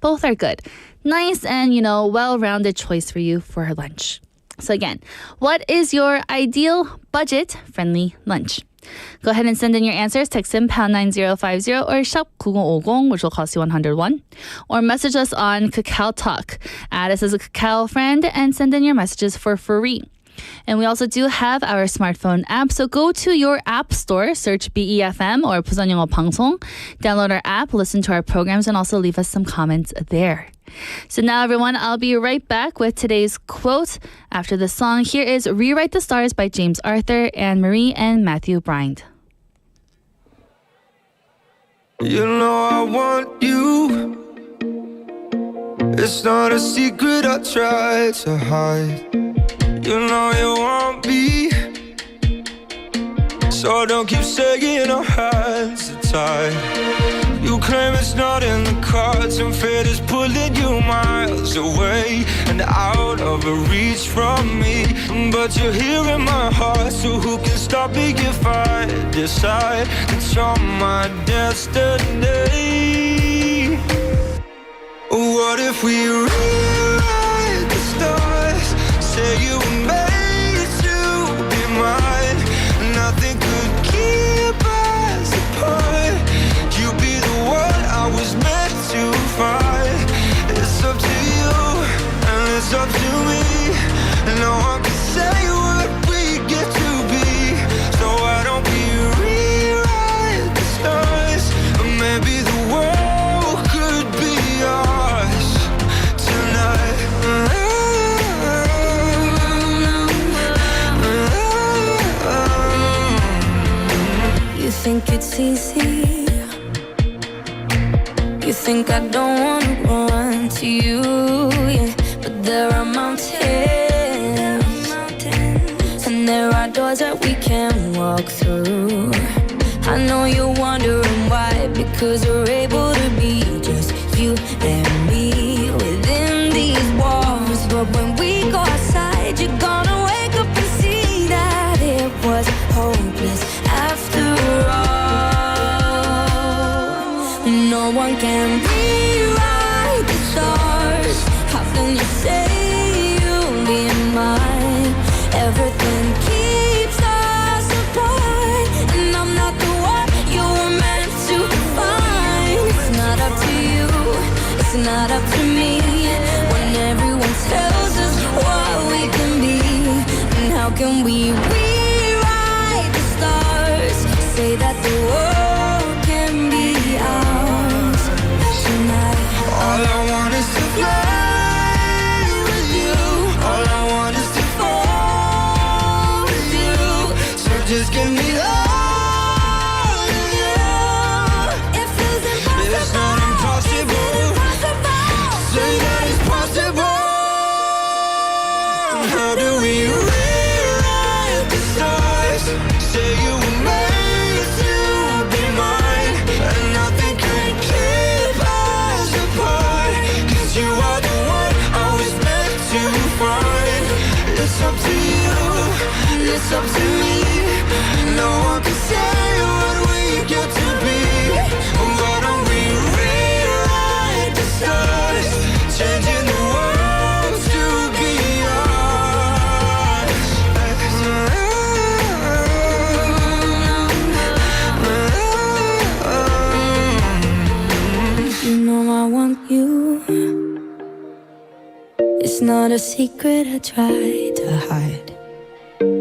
both are good. Nice and, well-rounded choice for you for lunch. So again, what is your ideal budget-friendly lunch? Go ahead and send in your answers. Text in pound 9050 or shop 9050, which will cost you 101. Or message us on Kakao Talk. Add us as a Kakao friend and send in your messages for free. And we also do have our smartphone app. So go to your app store, search BEFM or 부산영어방송. Download our app, listen to our programs, and also leave us some comments there. So now, everyone, I'll be right back with today's quote. After the song, here is Rewrite the Stars by James Arthur, Anne Marie, and Matthew Bryant. You know I want you. It's not a secret I try to hide. You know you want me, so don't keep saying our hands are tied. You claim it's not in the cards, and fate is pulling you miles away and out of reach from me. But you're here in my heart, so who can stop me if I decide that you're my destiny? What if we rewrite the stars? Say you were made to be mine. Nothing could keep us apart. You be the one I was meant to find. It's up to you and it's up to me. No one can say what we get to be. So why don't we rewrite the stars? Or maybe the world could be ours tonight. You think it's easy. You think I don't wanna run to you, yeah. But there are mountains, and there are doors that we can walk through. I know you're wondering why, because we're able to be just you and me within these walls. But when we go outside, you're gonna wake up and see that it was hopeless after all. No one can rewrite the stars. How can you say you'll be mine? Everything keeps us apart, and I'm not the one you were meant to find. It's not up to you, it's not up to me. When everyone tells us what we can be, and how can we rewrite the stars? Say that the world can be ours tonight. All I want is to fly with you. All I want is to fall with you. So just give me all of you. It feels impossible. It's not impossible. Say that it's possible. How do we rewrite the stars? up to me. No one can say what we get to be. Why don't we rewrite the stars, changing the world to be ours? You know I want you. It's not a secret I try to hide,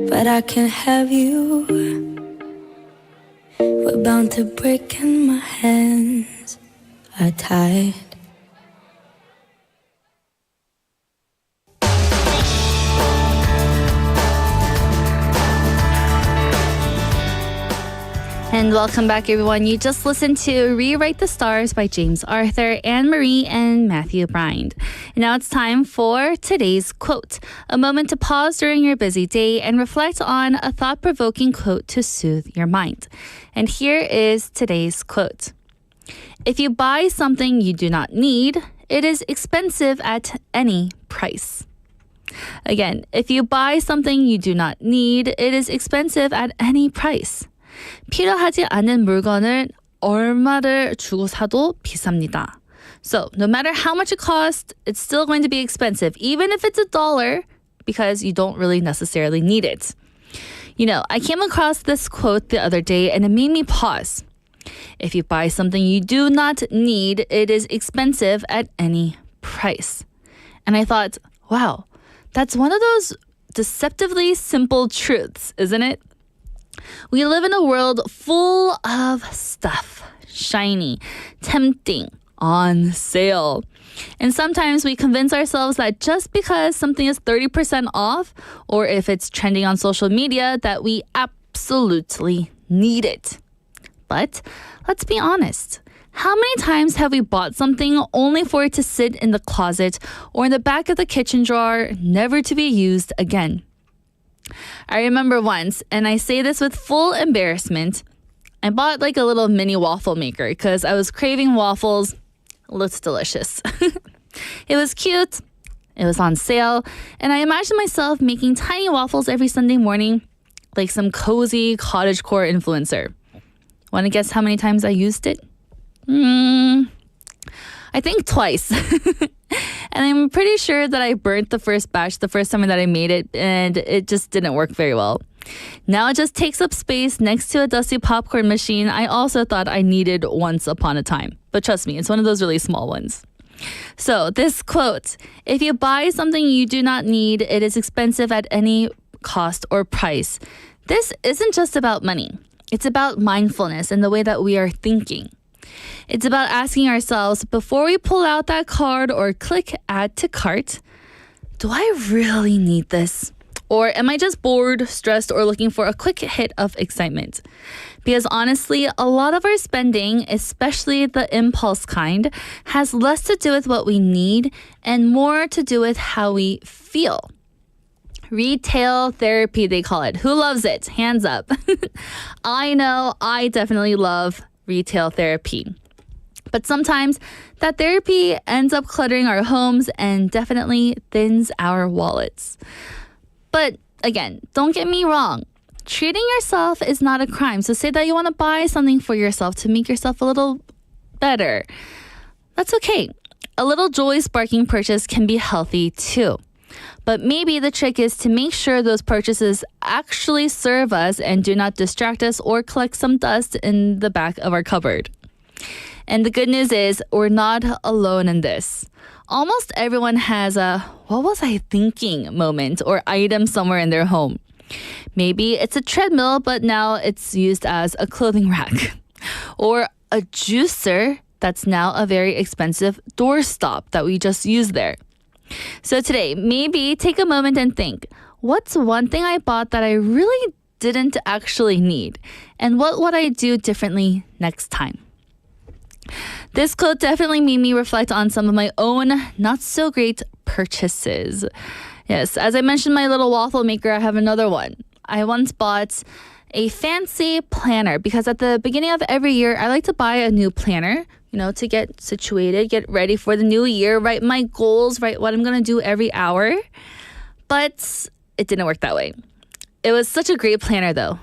but I can't have you. We're bound to break and my hands are tied. And welcome back, everyone. You just listened to Rewrite the Stars by James Arthur, Anne Marie, and Matthew Bryant. And now it's time for today's quote, a moment to pause during your busy day and reflect on a thought-provoking quote to soothe your mind. And here is today's quote. If you buy something you do not need, it is expensive at any price. Again, if you buy something you do not need, it is expensive at any price. 필요하지 않은 물건을 얼마를 주고 사도 비쌉니다. So, no matter how much it costs, it's still going to be expensive, even if it's $1, because you don't really necessarily need it. You know, I came across this quote the other day and it made me pause. If you buy something you do not need, it is expensive at any price. And I thought, wow, that's one of those deceptively simple truths, isn't it? We live in a world full of stuff, shiny, tempting, on sale. And sometimes we convince ourselves that just because something is 30% off, or if it's trending on social media, that we absolutely need it. But let's be honest. How many times have we bought something only for it to sit in the closet or in the back of the kitchen drawer, never to be used again? I remember once, and I say this with full embarrassment, I bought like a little mini waffle maker because I was craving waffles. It looks delicious. It was cute. It was on sale. And I imagined myself making tiny waffles every Sunday morning, like some cozy cottagecore influencer. Want to guess how many times I used it? I think twice. And I'm pretty sure that I burnt the first batch the first time that I made it, and it just didn't work very well. Now it just takes up space next to a dusty popcorn machine I also thought I needed once upon a time. But trust me, it's one of those really small ones. So this quote, if you buy something you do not need, it is expensive at any cost or price. This isn't just about money. It's about mindfulness and the way that we are thinking. It's about asking ourselves, before we pull out that card or click add to cart, do I really need this? Or am I just bored, stressed, or looking for a quick hit of excitement? Because honestly, a lot of our spending, especially the impulse kind, has less to do with what we need and more to do with how we feel. Retail therapy, they call it. Who loves it? Hands up. I know I definitely love retail therapy. But sometimes that therapy ends up cluttering our homes and definitely thins our wallets. But again, don't get me wrong. Treating yourself is not a crime. So say that you want to buy something for yourself to make yourself a little better. That's okay. A little joy-sparking purchase can be healthy too. But maybe the trick is to make sure those purchases actually serve us and do not distract us or collect some dust in the back of our cupboard. And the good news is we're not alone in this. Almost everyone has a what was I thinking moment or item somewhere in their home. Maybe it's a treadmill, but now it's used as a clothing rack. Or a juicer that's now a very expensive doorstop that we just use there. So today, maybe take a moment and think, what's one thing I bought that I really didn't actually need? And what would I do differently next time? This quote definitely made me reflect on some of my own not so great purchases. Yes, as I mentioned my little waffle maker, I have another one. I once bought a fancy planner because at the beginning of every year, I like to buy a new planner, to get situated, get ready for the new year, write my goals, write what I'm going to do every hour. But it didn't work that way. It was such a great planner though.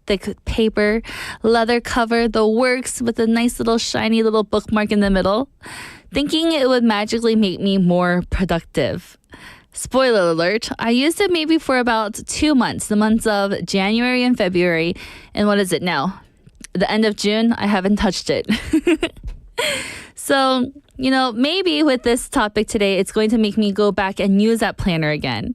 Thick paper, leather cover, the works with a nice little shiny little bookmark in the middle, thinking it would magically make me more productive. Spoiler alert, I used it maybe for about 2 months, the months of January and February. And what is it now? The end of June, I haven't touched it. So, maybe with this topic today, it's going to make me go back and use that planner again.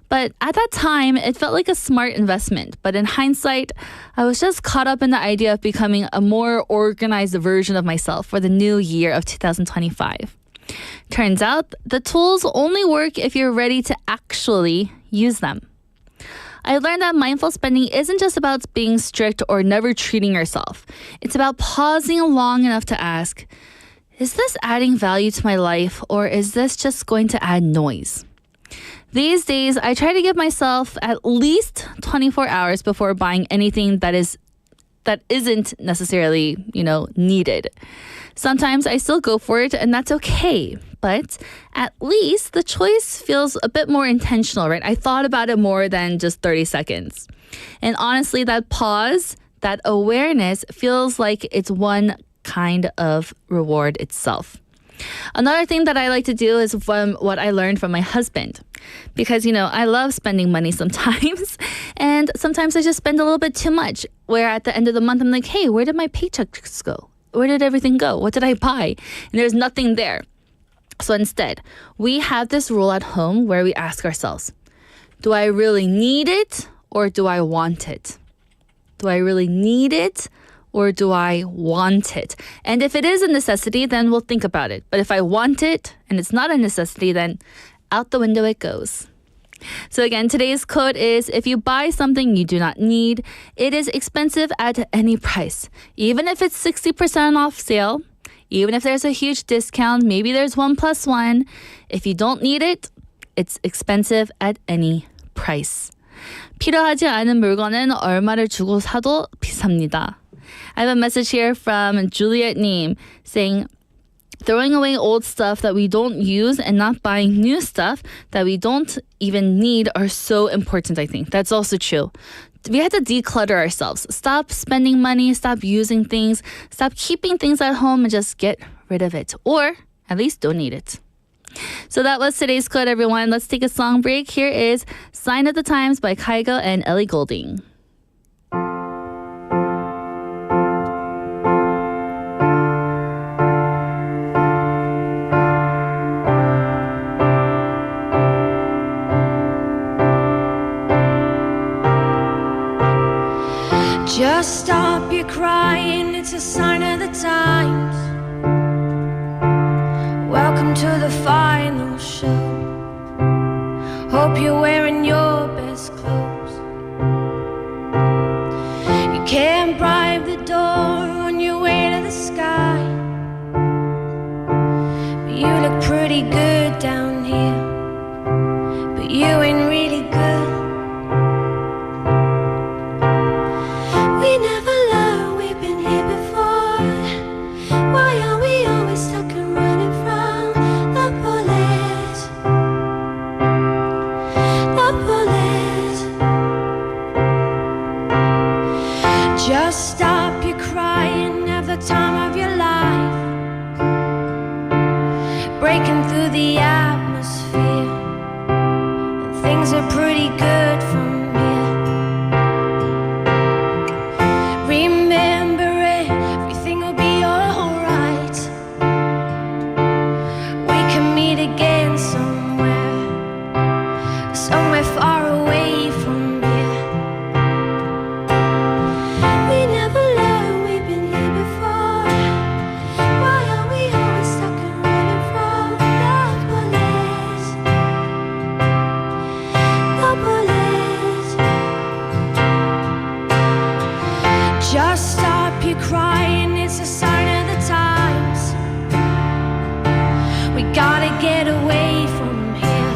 But at that time, it felt like a smart investment. But in hindsight, I was just caught up in the idea of becoming a more organized version of myself for the new year of 2025. Turns out, the tools only work if you're ready to actually use them. I learned that mindful spending isn't just about being strict or never treating yourself. It's about pausing long enough to ask, is this adding value to my life, or is this just going to add noise? These days, I try to give myself at least 24 hours before buying anything that isn't necessarily, needed. Sometimes I still go for it, and that's okay. But at least the choice feels a bit more intentional, right? I thought about it more than just 30 seconds. And honestly, that pause, that awareness feels like it's one kind of reward itself. Another thing that I like to do is from what I learned from my husband. Because, I love spending money sometimes. And sometimes I just spend a little bit too much. Where at the end of the month, I'm like, hey, where did my paychecks go? Where did everything go? What did I buy? And there's nothing there. So instead, we have this rule at home where we ask ourselves, do I really need it or do I want it? Do I really need it or do I want it? And if it is a necessity, then we'll think about it. But if I want it and it's not a necessity, then out the window it goes. So again, today's quote is, if you buy something you do not need, it is expensive at any price. Even if it's 60% off sale, even if there's a huge discount, maybe there's 1+1. If you don't need it, it's expensive at any price. 필요하지 않은 물건은 얼마를 주고 사도 비쌉니다. I have a message here from Juliet Neem saying, throwing away old stuff that we don't use and not buying new stuff that we don't even need are so important, I think. That's also true. We have to declutter ourselves. Stop spending money, stop using things, stop keeping things at home and just get rid of it. Or at least donate it. So that was today's quote, everyone. Let's take a song break. Here is Sign of the Times by Kygo and Ellie Goulding. Just stop your crying, it's a sign of the times. Welcome to the final show. Hope you're wearing your best clothes. You can't bribe the door on your way to the sky, but you look pretty good down here, but you ain't really good. We never learned we've been here before. Why are we always stuck and running from the bullets? The bullets. Just stop your crying, have the time of your life. Breaking through the atmosphere, and things are pretty good from here. Remember, everything will be alright. We can meet again somewhere, somewhere far away from here. We never learned we've been here before. Why are we always stuck and running from the bullets? The bullets. Just stop your crying, it's a sign of the times. We gotta get away from here.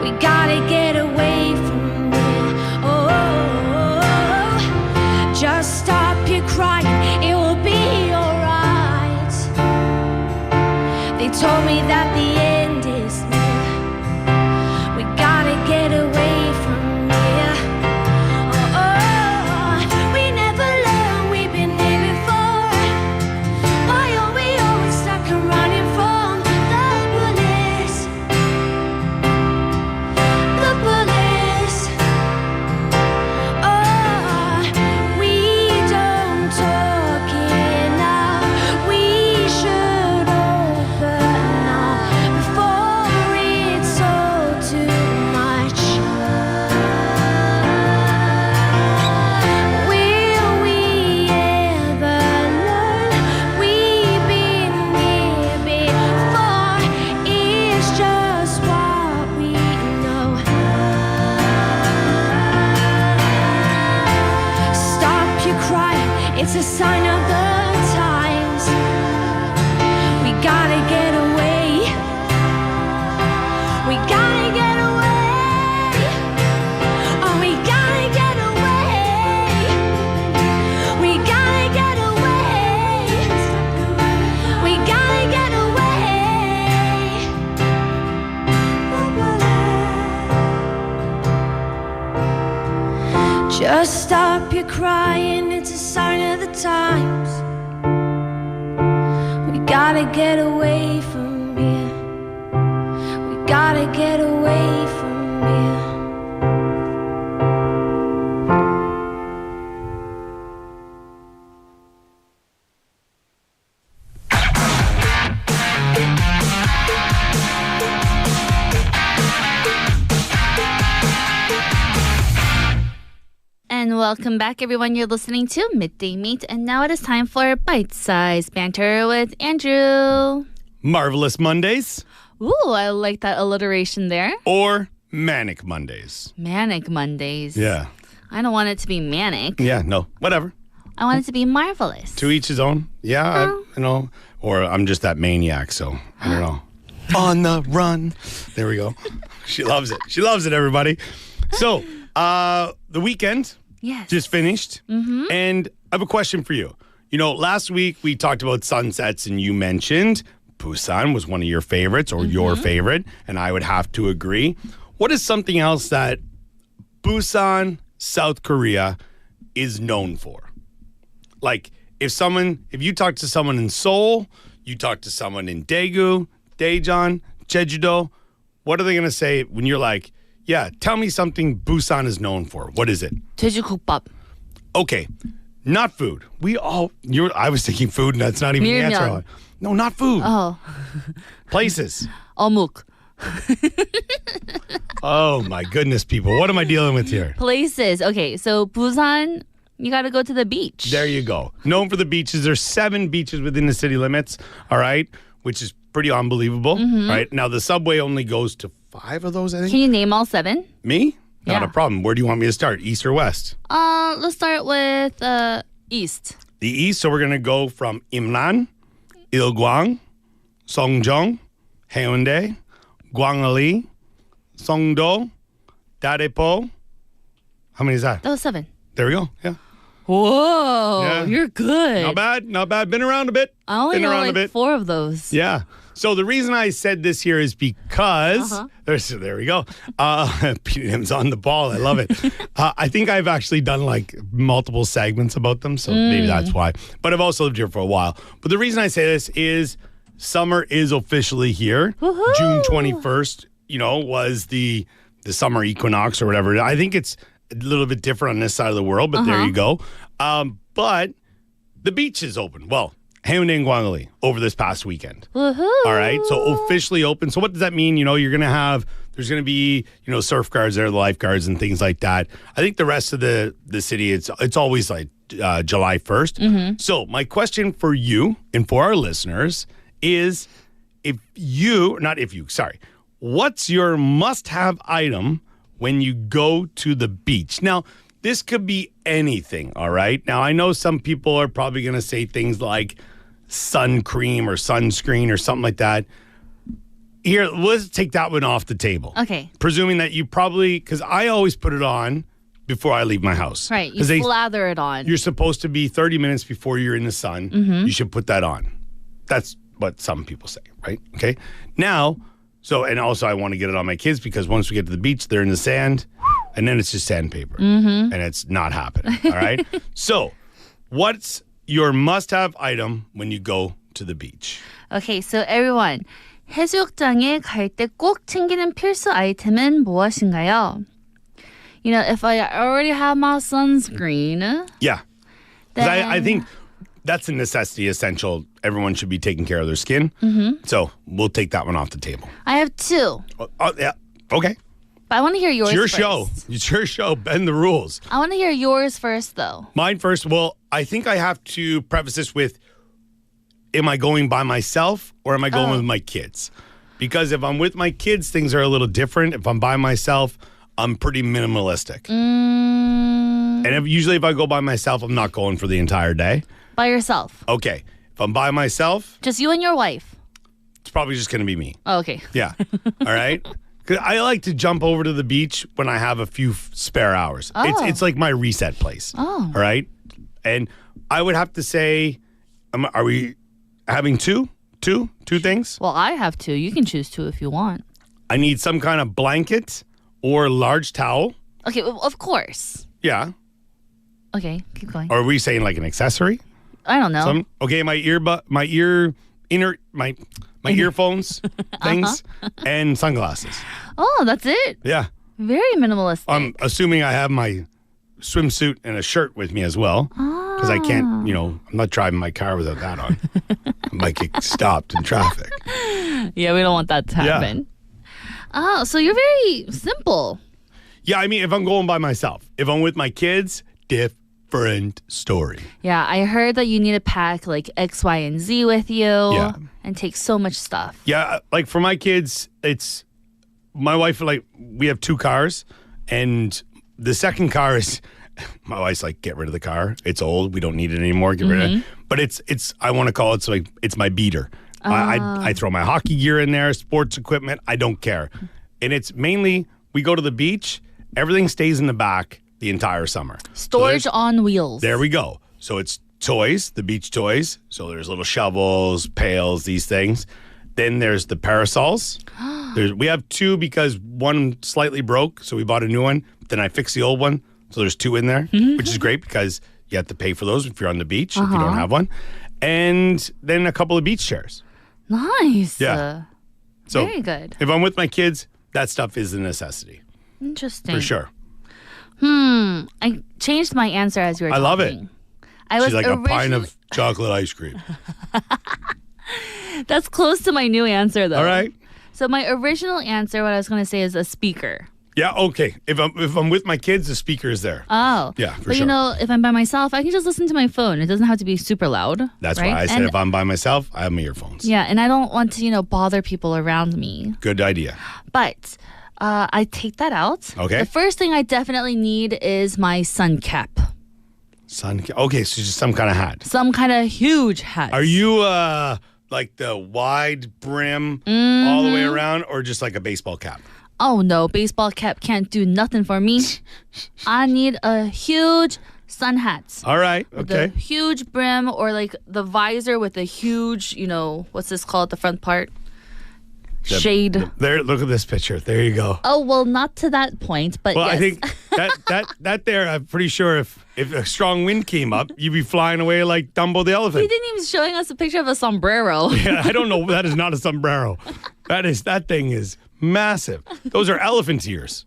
We gotta get away from here. Oh, just stop your crying, it will be alright. They told me that the end is near. We gotta get away from here. gotta get away. We gotta get away. Oh, we gotta get away. We gotta get away. We gotta get away. Just stop your crying, it's a sign of the times. We gotta get away from here. We gotta get away from here. And welcome back, everyone. You're listening to Midday Mate, and now it is time for bite-sized banter with Andrew. Marvelous Mondays Ooh, I like that alliteration there. or Manic Mondays. Manic Mondays. Yeah. I don't want it to be manic. Yeah, no, whatever. I want it to be marvelous. To each his own. Yeah, or I'm just that maniac, so I don't know. On the run. There we go. She loves it. She loves it, everybody. So, the weekend Yes. just finished, and I have a question for you. You know, last week we talked about sunsets, and you mentioned Busan was one of your favorites or your favorite, and I would have to agree. What is something else that Busan, South Korea, is known for? Like, if you talk to someone in Seoul, you talk to someone in Daegu, Daejeon, Jeju-do, what are they going to say when you're like, yeah, tell me something Busan is known for. What is it? 돼지국밥. Okay, not food. I was thinking food, and that's not even the 밀면. answer. No, not food. Oh. Places. 어묵. Oh my goodness, people. What am I dealing with here? Places. Okay, so Busan, you got to go to the beach. There you go. Known for the beaches. There's 7 beaches within the city limits, all right, which is pretty unbelievable, right? Now, the subway only goes to 5 of those, I think. Can you name all 7? Me? Not Yeah. a problem. Where do you want me to start? East or west? Let's start with east. The east, so we're going to go from Imnan, Ilgwang, Songjeong, Haeundae, Gwangali, Songdo, Darepo. How many is that? That was 7. There we go. Yeah. Whoa, Yeah. you're good. Not bad. Not bad. Been around a bit. I only Been know around like a bit. 4 of those. Yeah. So the reason I said this here is because there we go. PDM's on the ball. I love it. I think I've actually done like multiple segments about them, so maybe that's why. But I've also lived here for a while. But the reason I say this is summer is officially here. Woohoo! June 21st, was the summer equinox or whatever. I think it's a little bit different on this side of the world, but there you go. But the beach is open. Well, Haeundae and Gwangali over this past weekend. Woohoo! All right, so officially open. So what does that mean? You're going to have, there's going to be, surf guards there, the lifeguards and things like that. I think the rest of the city, it's always like July 1st. So my question for you and for our listeners is what's your must-have item when you go to the beach? Now, this could be anything, all right? Now, I know some people are probably going to say things like sun cream or sunscreen or something like that. Here, let's take that one off the table. Okay. Presuming that you probably, because I always put it on before I leave my house. Right, you 'Cause slather it on. You're supposed to be 30 minutes before you're in the sun. You should put that on. That's what some people say, right? Okay. Now, and also I want to get it on my kids because once we get to the beach, they're in the sand and then it's just sandpaper and it's not happening. All right. So what's your must-have item when you go to the beach? Okay, so everyone, 해수욕장에 갈 때 꼭 챙기는 필수 아이템은 무엇인가요? If I already have my sunscreen, Yeah. Because I then- think that's a necessity, essential. Everyone should be taking care of their skin. So we'll take that one off the table. I have 2. Oh, yeah. Okay. But I want to hear yours It's your first. show. It's your show. Bend the rules. I want to hear yours first, though. Mine first. Well, I think I have to preface this with, am I going by myself or am I going with my kids? Because if I'm with my kids, things are a little different. If I'm by myself, I'm pretty minimalistic. And usually if I go by myself, I'm not going for the entire day. By yourself. Okay. If I'm by myself, Just you and your wife. it's probably just going to be me. Oh, okay. Yeah. All right. 'Cause I like to jump over to the beach when I have a few spare hours. It's like my reset place. Oh. All right. And I would have to say, are we having two things? Well, I have two. You can choose two if you want. I need some kind of blanket or large towel. Okay, well, of course. Yeah. Okay, keep going. Or are we saying like an accessory? I don't know. Okay, my earphones, things, and sunglasses. Oh, that's it. Yeah. Very minimalistic. I'm assuming I have my swimsuit and a shirt with me as well. Because I can't, I'm not driving my car without that on. I might get stopped in traffic. Yeah, we don't want that to happen. Oh, so you're very simple. Yeah, I mean, if I'm going by myself, if I'm with my kids, different story. Yeah, I heard that you need to pack like X, Y, and Z with you and take so much stuff. Yeah, like for my kids, it's my wife, like, we have two cars, and the second car is, my wife's like, get rid of the car. It's old. We don't need it anymore. Get rid of it. But it's I want to call it, so like, it's my beater. I throw my hockey gear in there, sports equipment. I don't care. And it's mainly, we go to the beach, everything stays in the back the entire summer. Storage on wheels. There we go. So it's toys, the beach toys. So there's little shovels, pails, these things. Then there's the parasols. We have two because one slightly broke, so we bought a new one. Then I fixed the old one. So there's two in there, which is great because you have to pay for those if you're on the beach, if you don't have one. And then a couple of beach chairs. Nice. Yeah. So very good. If I'm with my kids, that stuff is a necessity. Interesting. For sure. I changed my answer as you were I talking. love it. She's She's like a pint of chocolate ice cream. That's close to my new answer, though. All right. So my original answer, what I was going to say, is a speaker. Yeah, okay. If I'm with my kids, the speaker is there. Oh. Yeah, for but sure. if I'm by myself, I can just listen to my phone. It doesn't have to be super loud. That's right? why I said And, if I'm by myself, I have my earphones. Yeah, and I don't want to, bother people around me. Good idea. But I take that out. Okay. The first thing I definitely need is my sun cap. Okay, so just some kind of hat. Some kind of huge hat. Are you like the wide brim all the way around, or just like a baseball cap? Oh no, baseball cap can't do nothing for me. I need a huge sun hat. All right, With okay. a huge brim, or like the visor with a huge, what's this called, the front part? Shade. There, look at this picture. There you go. Oh, well, not to that point, but Well, yes. I think that there, I'm pretty sure if a strong wind came up, you'd be flying away like Dumbo the He elephant. didn't even showing us a picture of a sombrero. Yeah, I don't know. That is not a sombrero. That thing is massive. Those are elephant ears.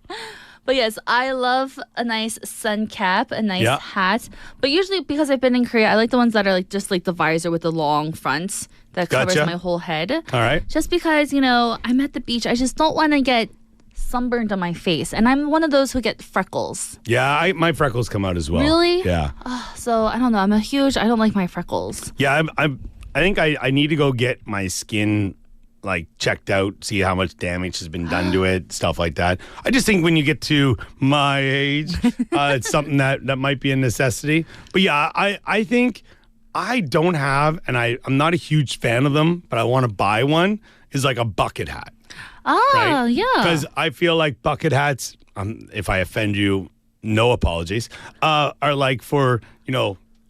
But yes, I love a nice sun cap, a nice Yeah. hat. But usually, because I've been in Korea, I like the ones that are like just like the visor with the long fronts that covers Gotcha. my whole head. All right. Just because, I'm at the beach, I just don't want to get sunburned on my face. And I'm one of those who get freckles. Yeah, my freckles come out as well. Really? Yeah. So I don't know. I don't like my freckles. Yeah, I think I need to go get my skin like checked out, see how much damage has been done to it, stuff like that. I just think when you get to my age, it's something that might be a necessity. But yeah, I think I don't have, and I'm not a huge fan of them, but I want to buy one, is like a bucket hat. Oh, Right? yeah. Because I feel like bucket hats, if I offend you, no apologies, are like for,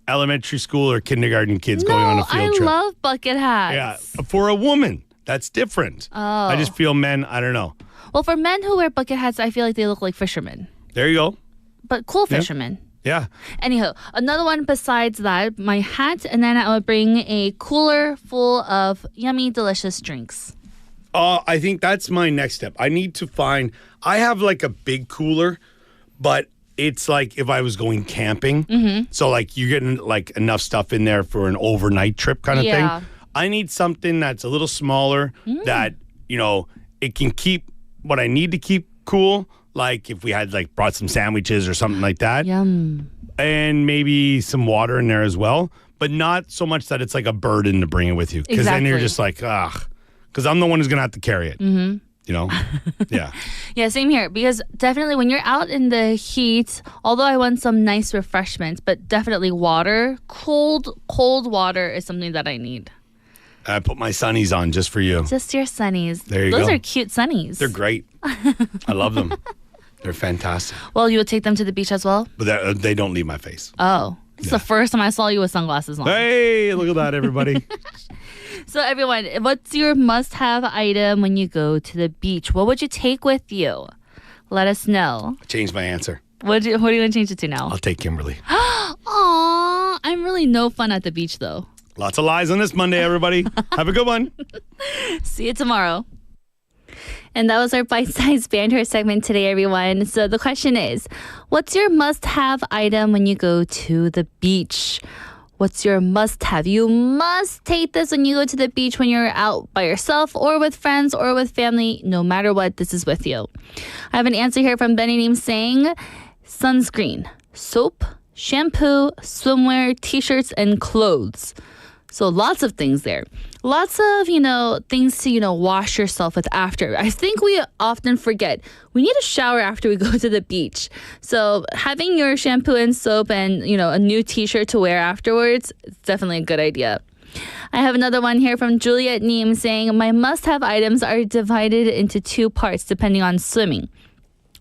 elementary school or kindergarten kids going on a field trip. I love bucket hats. Yeah, for a woman, that's different. Oh. I just feel men, I don't know. Well, for men who wear bucket hats, I feel like they look like fishermen. There you go. But cool fishermen. Yeah. Anyhow, another one besides that, my hat, and then I would bring a cooler full of yummy, delicious drinks. I think that's my next step. I need to I have like a big cooler, but it's like if I was going camping. Mm-hmm. So like you're getting like enough stuff in there for an overnight trip kind of Yeah. thing. I need something that's a little smaller that, it can keep what I need to keep cool. Like if we had like brought some sandwiches or something like that. Yum. And maybe some water in there as well. But not so much that it's like a burden to bring it with you. Because then you're Exactly. just like, ugh. Because I'm the one who's going to have to carry it. Mm-hmm. Yeah. Yeah, same here. Because definitely when you're out in the heat, although I want some nice refreshments, but definitely water, cold water is something that I need. I put my sunnies on just for you. Just your sunnies. There you Those go. are cute sunnies. They're great. I love them. They're fantastic. Well, you would take them to the beach as well? But they don't leave my face. Oh. It's the first time I saw you with sunglasses on. Hey, look at that, everybody. So everyone, what's your must-have item when you go to the beach? What would you take with you? Let us know. I changed my answer. What are you going to change it to now? I'll take Kimberly. Aw, I'm really no fun at the beach though. Lots of lies on this Monday, everybody. Have a good one. See you tomorrow. And that was our bite-sized banter segment today, everyone. So the question is, what's your must-have item when you go to the beach? What's your must-have? You must take this when you go to the beach when you're out by yourself or with friends or with family. No matter what, this is with you. I have an answer here from Benny Neem saying sunscreen, soap, shampoo, swimwear, t-shirts, and clothes. So lots of things there. Lots of, things to, wash yourself with after. I think we often forget we need a shower after we go to the beach. So having your shampoo and soap and, a new t-shirt to wear afterwards, it's definitely a good idea. I have another one here from Juliet Neem saying, my must-have items are divided into two parts depending on swimming.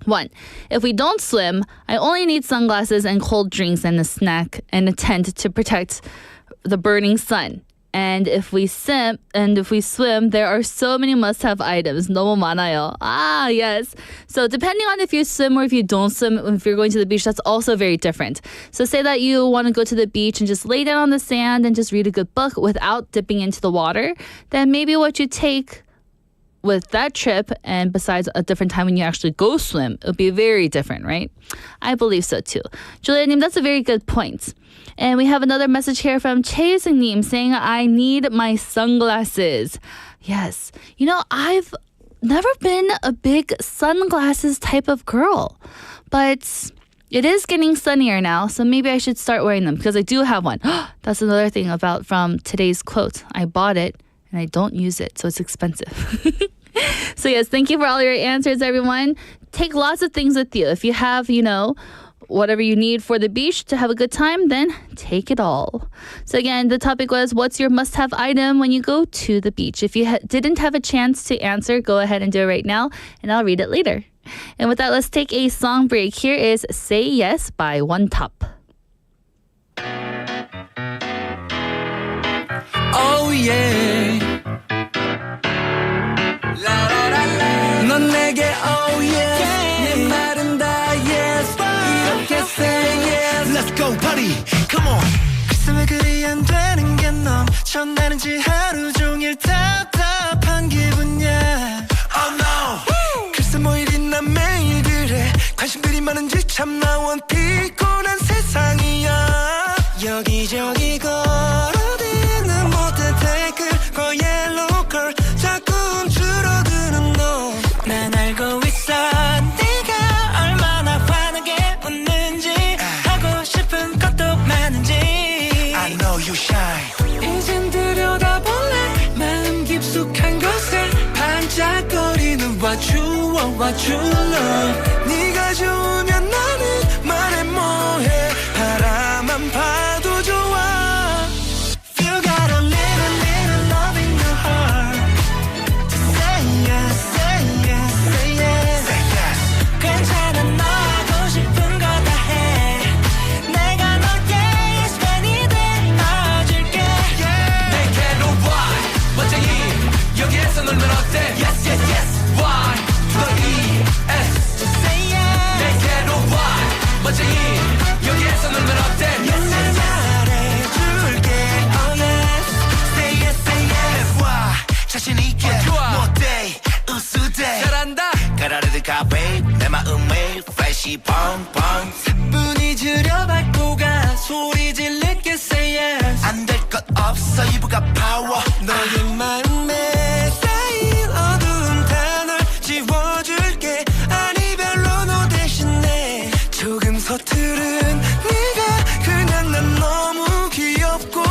1, if we don't swim, I only need sunglasses and cold drinks and a snack and a tent to protect the burning sun. And if we swim, there are so many must-have items. 너무 많아요. Ah, yes. So depending on if you swim or if you don't swim, if you're going to the beach, that's also very different. So say that you want to go to the beach and just lay down on the sand and just read a good book without dipping into the water, then maybe what you take with that trip and besides a different time when you actually go swim, it would be very different, right? I believe so too. Julia Nim, that's a very good point. And we have another message here from Chae Nim saying, I need my sunglasses. Yes. I've never been a big sunglasses type of girl, but it is getting sunnier now, so maybe I should start wearing them because I do have one. That's another thing from today's quote. I bought it and I don't use it, so it's expensive. So yes, thank you for all your answers, everyone. Take lots of things with you. If you have, whatever you need for the beach to have a good time, then take it all. So again, the topic was, what's your must-have item when you go to the beach? If you didn't have a chance to answer, go ahead and do it right now, and I'll read it later. And with that, let's take a song break. Here is Say Yes by One Top. Oh yeah. 넌 내게 oh yes. 내 말은 다 yes. 이렇게 say yes. Let's go party. Come on. 글쎄 왜 그리 안 되는 게 넘쳐 나는지 하루 종일 답답한 기분이야. Oh no. 글쎄 뭐 이리나 매일 그래. 관심들이 많은지 참 나원 피곤한 세상이야. 여기저기 걸어대는 못한 댓글과 yellow girl 자꾸 줄어드는 너. 난 알고 있어 네가 얼마나 환하게 웃는지 하고 싶은 것도 많은지 I know you shine. 인생 들여다볼래 마음 깊숙한 곳에 반짝거리는 what you want what you love. 네가 좋으면 나는 말해 뭐해 바라만 봐도 좋아. You got a little love in your heart. Say yes, say yes, say yes, say yes. 괜찮아 너 하고 싶은 거 다 해. 내가 너의 yes man이 되어줄게. 내게로 와 멋쟁이 여기에서 놀면 어때? Yes, yes, yes. Why? To the E-S. Just say yes. 내게로 와 멋쟁이 여기에서 놀면 어때? Yes, yes, yes. 잘해줄게. Oh yes. Say yes, say yes. 와 자신 있게 못돼 우수대 잘한다. 가라르드 카페 내 마음에 flashy pong pong. 사뿐히 들여밟고 가 소리 질르게 say yes. 안 될 것 없어 이부가 파워. 너의 마음에 쌓인 어두운 단을 지워줄게. 아니 별로 너 대신에 조금 서투른 네가 그냥 난 너무 귀엽고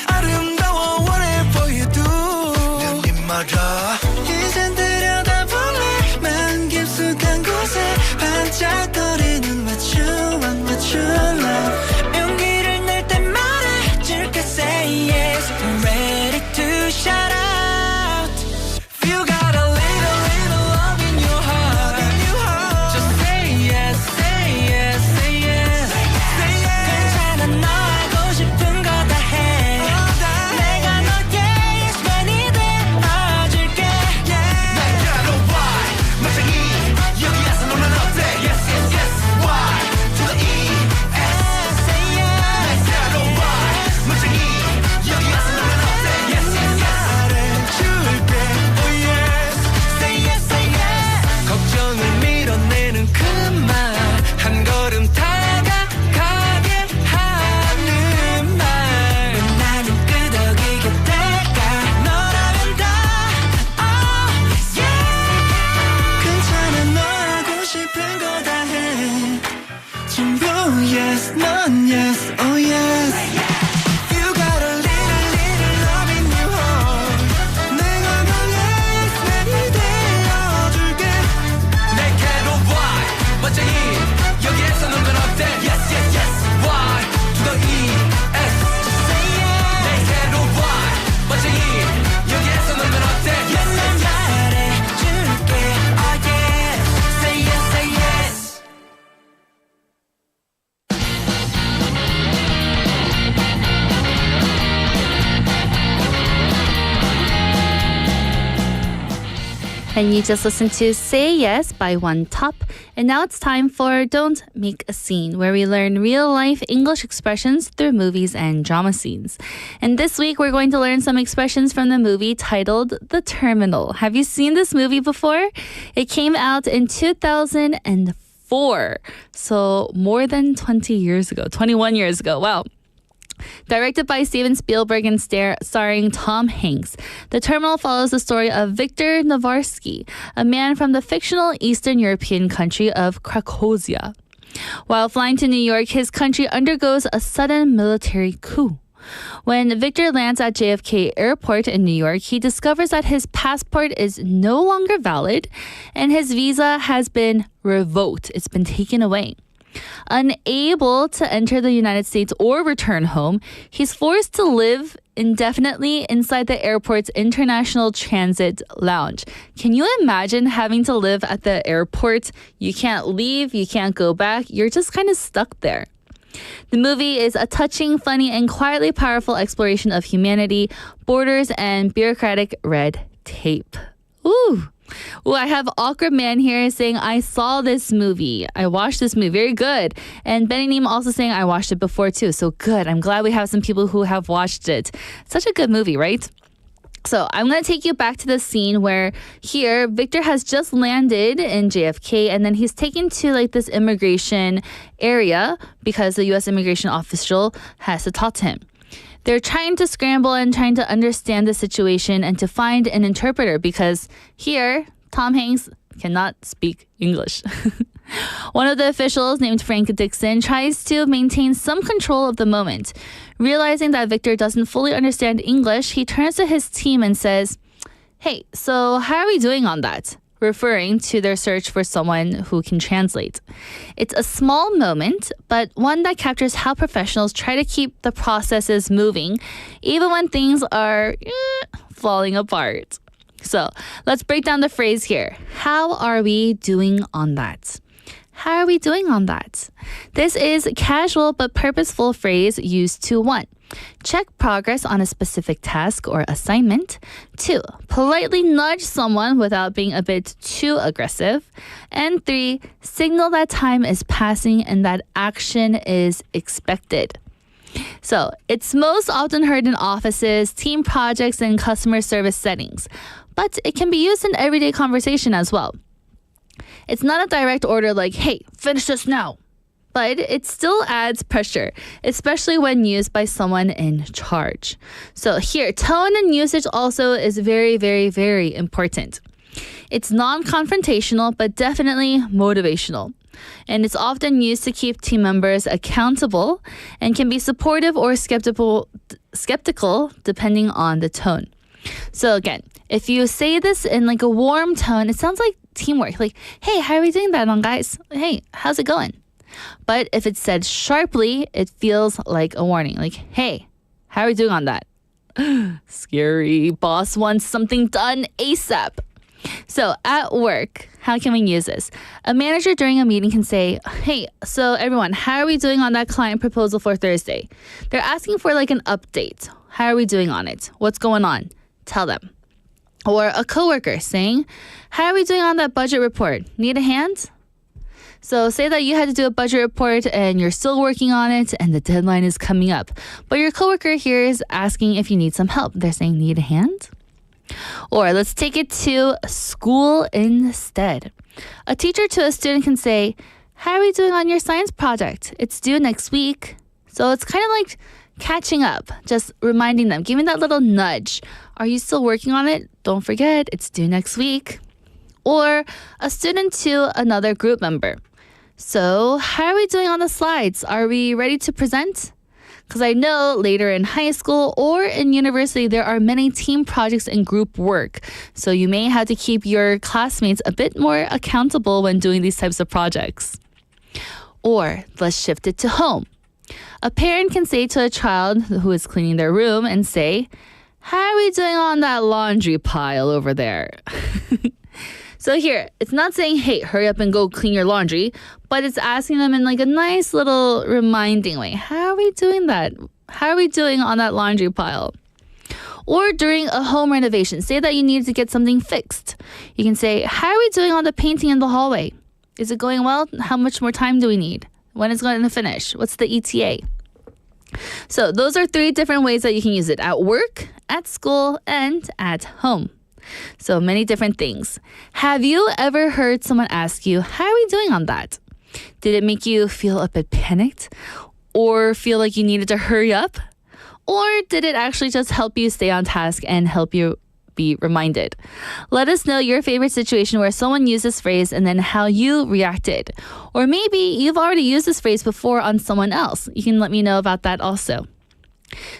아름다워 whatever you do. 눈이 멀어 이젠 들여다볼래 마음 깊숙한 곳에 반짝거리는 what you want what you love. 용기를 낼 때 말해줄게 say yes. I'm ready to shout out. And you just listened to Say Yes by One Top. And now it's time for Don't Make a Scene, where we learn real-life English expressions through movies and drama scenes. And this week, we're going to learn some expressions from the movie titled The Terminal. Have you seen this movie before? It came out in 2004. So more than 20 years ago, 21 years ago. Wow. Directed by Steven Spielberg and starring Tom Hanks, The Terminal follows the story of Viktor Navarsky, a man from the fictional Eastern European country of Cracovia. While flying to New York, his country undergoes a sudden military coup. When Victor lands at JFK Airport in New York, he discovers that his passport is no longer valid and his visa has been revoked. It's been taken away. Unable to enter the United States or return home, he's forced to live indefinitely inside the airport's International Transit Lounge. Can you imagine having to live at the airport? You can't leave, you can't go back, you're just kind of stuck there. The movie is a touching, funny, and quietly powerful exploration of humanity, borders, and bureaucratic red tape. Ooh. Ooh, I have Awkward Man here saying, I saw this movie. I watched this movie. Very good. And Benny Neem also saying, I watched it before too. So good. I'm glad we have some people who have watched it. Such a good movie, right? So I'm going to take you back to the scene where here Victor has just landed in JFK and then he's taken to like this immigration area because the U.S. immigration official has to talk to him. They're trying to scramble and trying to understand the situation and to find an interpreter because here, Tom Hanks cannot speak English. One of the officials, named Frank Dixon, tries to maintain some control of the moment. Realizing that Victor doesn't fully understand English, he turns to his team and says, "Hey, so how are we doing on that?" referring to their search for someone who can translate. It's a small moment, but one that captures how professionals try to keep the processes moving, even when things are falling apart. So let's break down the phrase here. How are we doing on that? How are we doing on that? This is a casual but purposeful phrase used to 1. Check progress on a specific task or assignment. 2. Politely nudge someone without being a bit too aggressive. And 3. Signal that time is passing and that action is expected. So, it's most often heard in offices, team projects, and customer service settings. But it can be used in everyday conversation as well. It's not a direct order like, hey, finish this now. But it still adds pressure, especially when used by someone in charge. So here, tone and usage also is very, very, very important. It's non-confrontational, but definitely motivational. And it's often used to keep team members accountable and can be supportive or skeptical depending on the tone. So again, if you say this in like a warm tone, it sounds like teamwork. Like, hey, how are we doing that on, guys? Hey, how's it going? But if it's said sharply, it feels like a warning. Like, hey, how are we doing on that? Scary. Boss wants something done ASAP. So at work, how can we use this? A manager during a meeting can say, hey, so everyone, how are we doing on that client proposal for Thursday? They're asking for like an update. How are we doing on it? What's going on? Tell them. Or a coworker saying, how are we doing on that budget report? Need a hand? So say that you had to do a budget report and you're still working on it and the deadline is coming up. But your coworker here is asking if you need some help. They're saying, need a hand? Or let's take it to school instead. A teacher to a student can say, how are we doing on your science project? It's due next week. So it's kind of like catching up, just reminding them, giving that little nudge. Are you still working on it? Don't forget, it's due next week. Or a student to another group member. So, how are we doing on the slides? Are we ready to present? Because I know later in high school or in university, there are many team projects and group work. So you may have to keep your classmates a bit more accountable when doing these types of projects. Or let's shift it to home. A parent can say to a child who is cleaning their room and say, how are we doing on that laundry pile over there? So here, it's not saying, hey, hurry up and go clean your laundry, but it's asking them in like a nice little reminding way. How are we doing that? How are we doing on that laundry pile? Or during a home renovation, say that you need to get something fixed. You can say, how are we doing on the painting in the hallway? Is it going well? How much more time do we need? When is it going to finish? What's the ETA? So those are 3 different ways that you can use it: at work, at school, and at home. So many different things. Have you ever heard someone ask you, how are we doing on that? Did it make you feel a bit panicked? Or feel like you needed to hurry up? Or did it actually just help you stay on task and help you be reminded? Let us know your favorite situation where someone used this phrase and then how you reacted. Or maybe you've already used this phrase before on someone else. You can let me know about that also.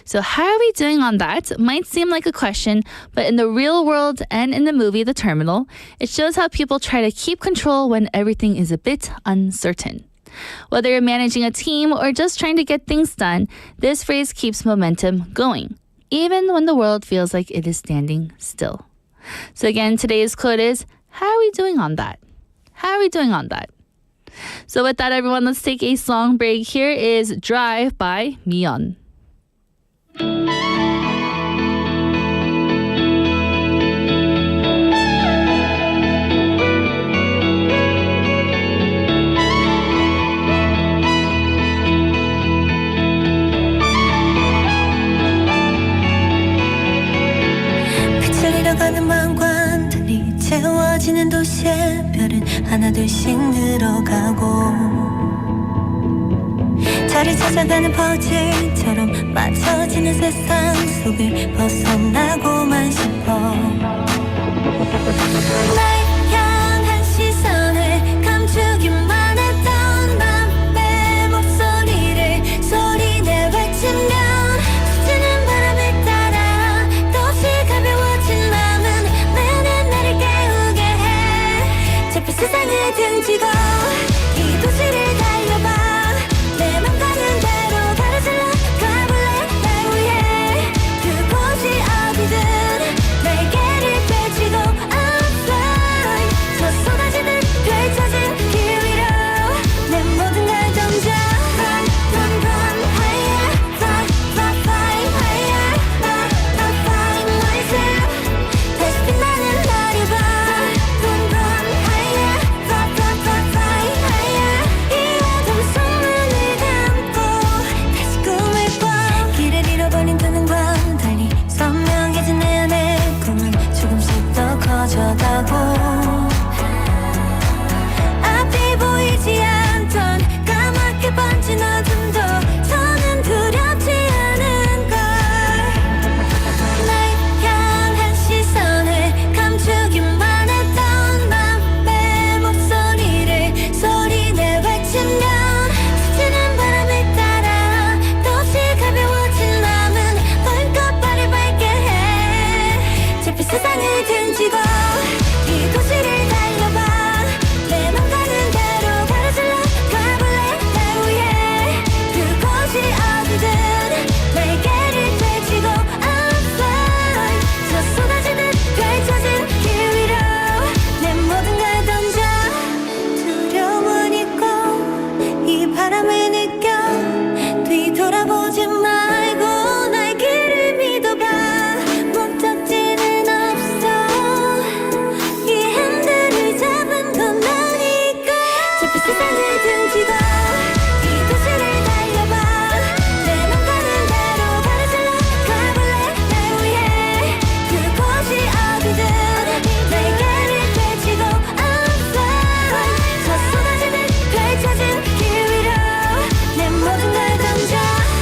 So how are we doing on that? Might seem like a question, but in the real world and in the movie The Terminal, it shows how people try to keep control when everything is a bit uncertain. Whether you're managing a team or just trying to get things done, this phrase keeps momentum going, even when the world feels like it is standing still. So again, today's quote is, how are we doing on that? How are we doing on that? So with that, everyone, let's take a song break. Here is Drive by Miyeon. 가는 방과 달리 채워지는 도시의 별은 하나둘씩 늘어가고 자리 찾아가는 퍼즐처럼 맞춰지는 세상 속을 벗어나고만 싶어 날 향한 시선을 감추기만 했던 맘의 목소리를 소리내 외치면 스치는 바람을 따라 또다시 가벼워진 맘은 매년 나를 깨우게 해 좁은 세상을 등지고 이 도시를 달려봐 내 맘 가는 대로 가로질러 가볼래 날 위해 그곳이 어디든 날개를 펼치고 I'm fly 저 쏟아지는 펼쳐진 길 위로 내 모든 걸 던져 Run, run, run higher Fly, fly, fly higher Fly, fly, fly myself 다시 빛나는 나를 봐 Run, run higher Fly, fly, fly, fly higher 이 어둠 속 눈을 감고 다시 꿈을 꿔 길을 잃어버린 두 눈과 달리 선명해진 내 안의 꿈은 조금씩 더 커져가고 앞이 보이지 않던 까맣게 번진 어둠도 더는 두렵지 않은 걸 날 향한 시선을 감추기만 했던 맘의 목소리를 소리내 외치면 스치는 바람을 따라 또다시 가벼워진 맘은 벌컥 발을 밟게 해 좁은 세상을 등지고 이 도시를 달려봐 내 맘 가는 대로 가로질러 가볼래 날 위해 그곳이 어디든 날개를 펼치고 I'm fly 저 쏟아지는 펼쳐진 길 위로 내 모든 걸 던져 두려움은 있고 이 바람을 느껴 뒤돌아보지 말고 날 길을 믿어봐 목적지는 없어 이 핸들을 잡은 건 나니까 좁은 세상을 등지고 이 도시를 달려봐 내 맘 가는 대로 가로질러 가볼래 날 위해 그곳이 어디든 날개를 펼치고 I'm fly 저 쏟아지는 펼쳐진 길 위로 내 모든 걸 던져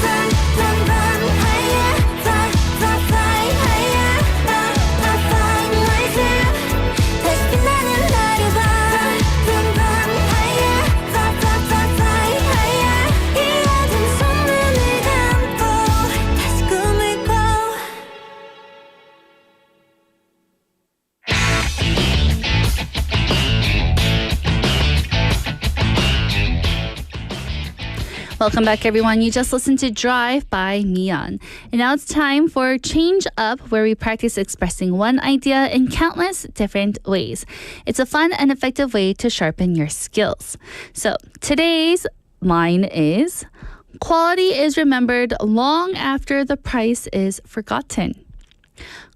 Run, run, run higher Fly, fly, fly higher Fly, fly, fly myself 다시 빛나는 나를 봐 Run, run higher Fly, fly, fly, fly higher 이 어둠 속 눈을 감고 다시 꿈을 꿔 Welcome back, everyone. You just listened to Drive by Miyeon. And now it's time for Change Up, where we practice expressing one idea in countless different ways. It's a fun and effective way to sharpen your skills. So today's line is, quality is remembered long after the price is forgotten.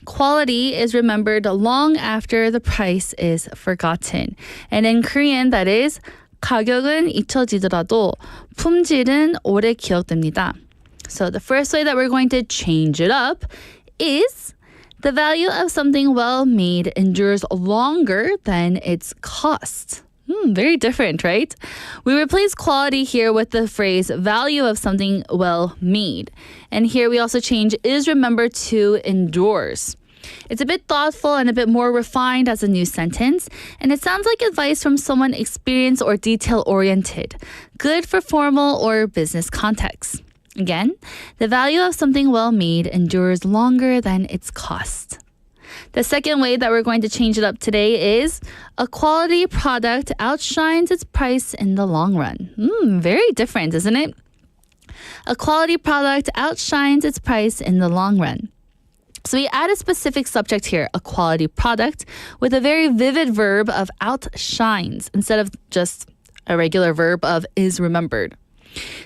Quality is remembered long after the price is forgotten. And in Korean, that is 가격은 잊혀지더라도 품질은 오래 기억됩니다. So the first way that we're going to change it up is the value of something well made endures longer than its cost. Very different, right? We replace quality here with the phrase value of something well made. And here we also change is remembered to endures. It's a bit thoughtful and a bit more refined as a new sentence, and it sounds like advice from someone experienced or detail-oriented, good for formal or business contexts. Again, the value of something well made endures longer than its cost. The second way that we're going to change it up today is a quality product outshines its price in the long run. Very different, isn't it? A quality product outshines its price in the long run. So we add a specific subject here, a quality product, with a very vivid verb of outshines instead of just a regular verb of is remembered.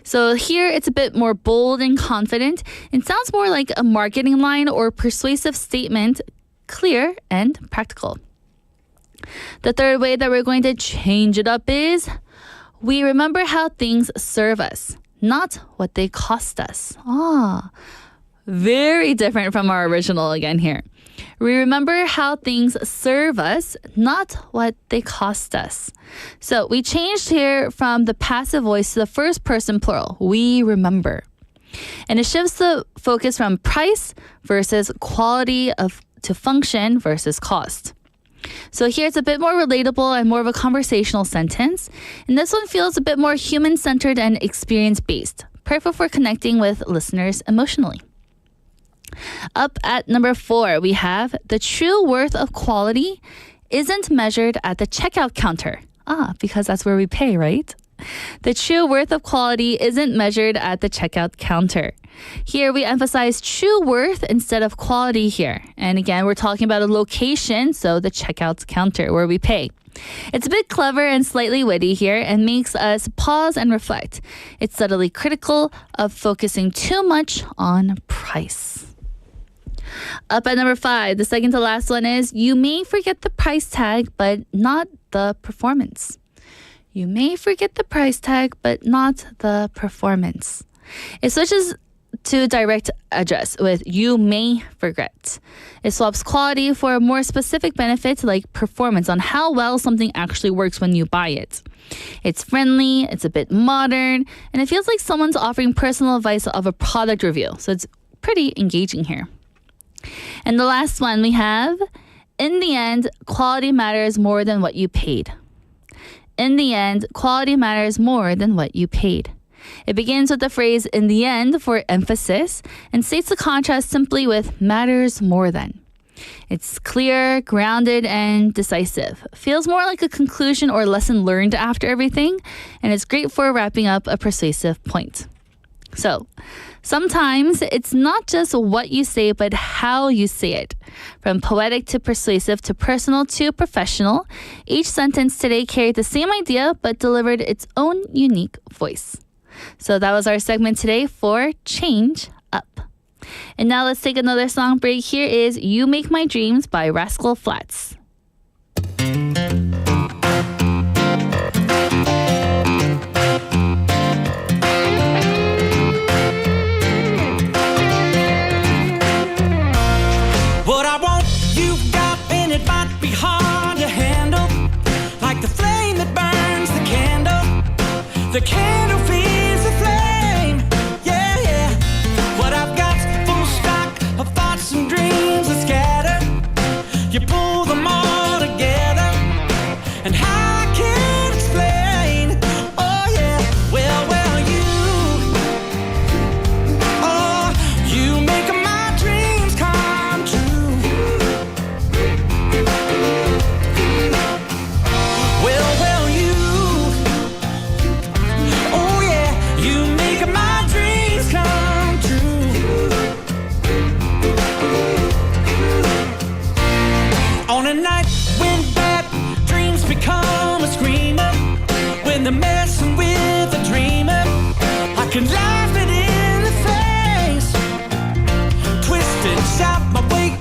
So here it's a bit more bold and confident. It sounds more like a marketing line or persuasive statement, clear and practical. The third way that we're going to change it up is we remember how things serve us, not what they cost us. Very different from our original again here. We remember how things serve us, not what they cost us. So we changed here from the passive voice to the first person plural. We remember. And it shifts the focus from price versus quality to function versus cost. So here it's a bit more relatable and more of a conversational sentence. And this one feels a bit more human-centered and experience-based, perfect for connecting with listeners emotionally. Up at number 4, we have the true worth of quality isn't measured at the checkout counter. Because that's where we pay, right? The true worth of quality isn't measured at the checkout counter. Here we emphasize true worth instead of quality here. And again, we're talking about a location, so the checkout counter where we pay. It's a bit clever and slightly witty here and makes us pause and reflect. It's subtly critical of focusing too much on price. Up at number 5, the second to last one is you may forget the price tag, but not the performance. You may forget the price tag, but not the performance. It switches to direct address with you may forget. It swaps quality for a more specific benefit like performance on how well something actually works when you buy it. It's friendly, it's a bit modern, and it feels like someone's offering personal advice of a product review. So it's pretty engaging here. And the last one we have, in the end, quality matters more than what you paid. In the end, quality matters more than what you paid. It begins with the phrase in the end for emphasis and states the contrast simply with matters more than. It's clear, grounded, and decisive. Feels more like a conclusion or lesson learned after everything, and it's great for wrapping up a persuasive point. So, sometimes it's not just what you say, but how you say it. From poetic to persuasive to personal to professional, each sentence today carried the same idea, but delivered its own unique voice. So that was our segment today for Change Up. And now let's take another song break. Here is You Make My Dreams by Rascal Flatts. What I want, you've got, and it might be hard to handle. Like the flame that burns the candle. The candle feeds the flame. Yeah, yeah. What I've got's full stock of thoughts and dreams that scatter. You pull them all together, and I can't explain. Oh yeah, well, you make my dreams come true. Well, you, oh yeah, you make my dreams come true. On a night when bad dreams become a screamer, when they're messing with a dreamer, I can laugh it in the face, twist and shout my way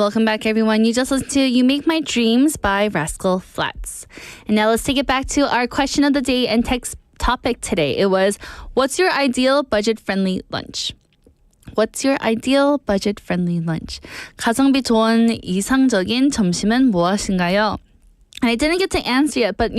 welcome back, everyone. You just listened to You Make My Dreams by Rascal Flatts. And now let's take it back to our question of the day and text topic today. It was, what's your ideal budget-friendly lunch? What's your ideal budget-friendly lunch? 가성비 좋은 이상적인 점심은 무엇인가요? And I didn't get to answer yet, but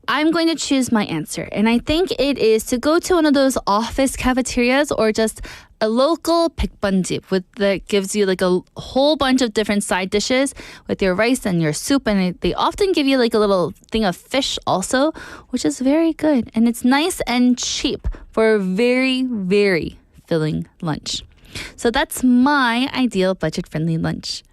I'm going to choose my answer. And I think it is to go to one of those office cafeterias or just a local 백반집 that gives you like a whole bunch of different side dishes with your rice and your soup. And they often give you like a little thing of fish also, which is very good. And it's nice and cheap for a very, very filling lunch. So that's my ideal budget-friendly lunch.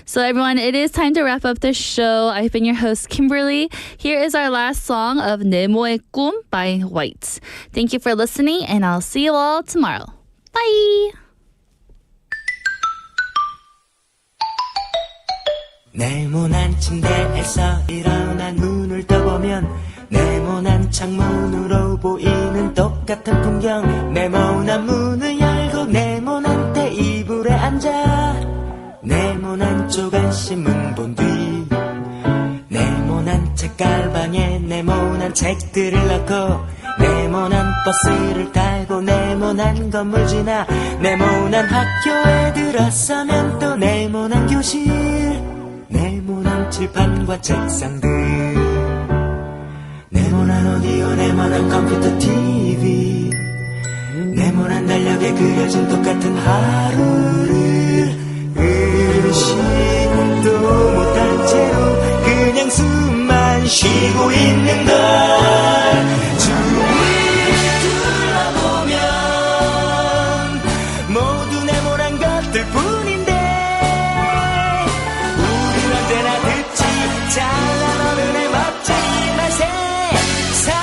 So everyone, it is time to wrap up the show. I've been your host, Kimberly. Here is our last song of 네모의 꿈 by White. Thank you for listening, and I'll see you all tomorrow. Bye! 네모난 침대에서 일어나 눈을 떠보면 네모난 창문으로 보이는 똑같은 풍경. 네모난 문을 열고 네모난 테이블에 앉아 네모난 조간신문 본 뒤 네모난 책가방에 네모난 책들을 넣고 네모난 버스를 타고 네모난 건물 지나 네모난 학교에 들어서면 또 네모난 교실 네모난 칠판과 책상들 네모난 오디오 네모난 컴퓨터 TV 네모난 달력에 그려진 똑같은 하루를 의식도 못한 채로 그냥 숨만 쉬고 있는 걸 주위를 둘러보면 모두 네모난 것들 뿐인데 우린 언제나 듣지 잘난 어른의 멋쟁이만 세상은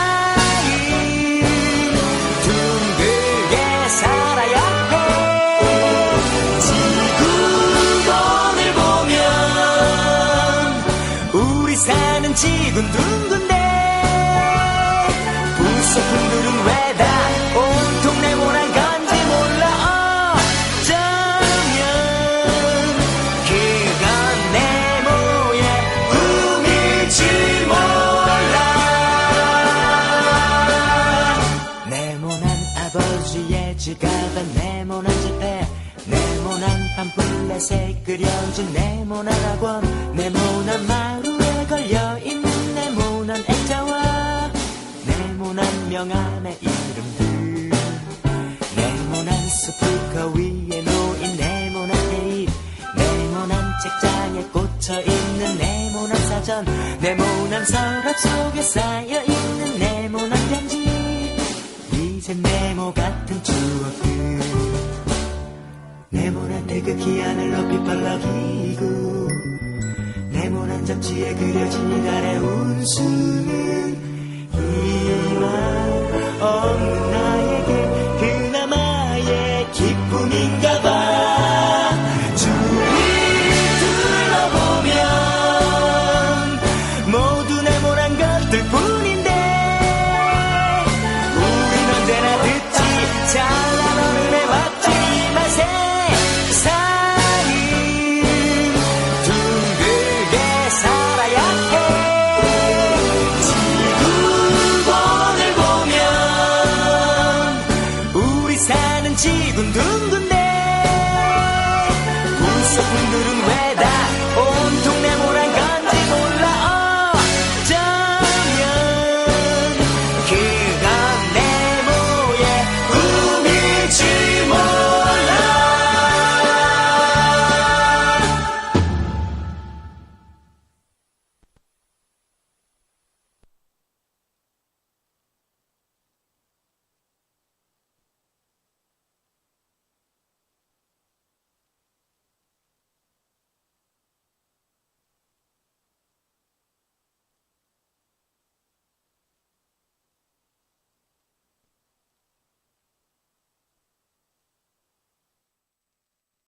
둥글게 살아야 해 사는 지구는 둥근데 부속품들은 왜 다 온통 네모난 건지 몰라 어쩌면 그건 네모의 꿈일지 몰라 네모난 아버지의 지갑에 네모난 지폐 네모난 팜플렛에 그려진 네모난 학원 네모난 마루 걸려있는 네모난 액자와 네모난 명함의 이름들 네모난 스피커 위에 놓인 네모난 테이프 네모난 책장에 꽂혀있는 네모난 사전 네모난 서랍 속에 쌓여있는 네모난 편지 이제 네모 같은 추억들 네모난 태극기 하늘 높이 펄럭이고 네모난 잡지에 그려진 이달의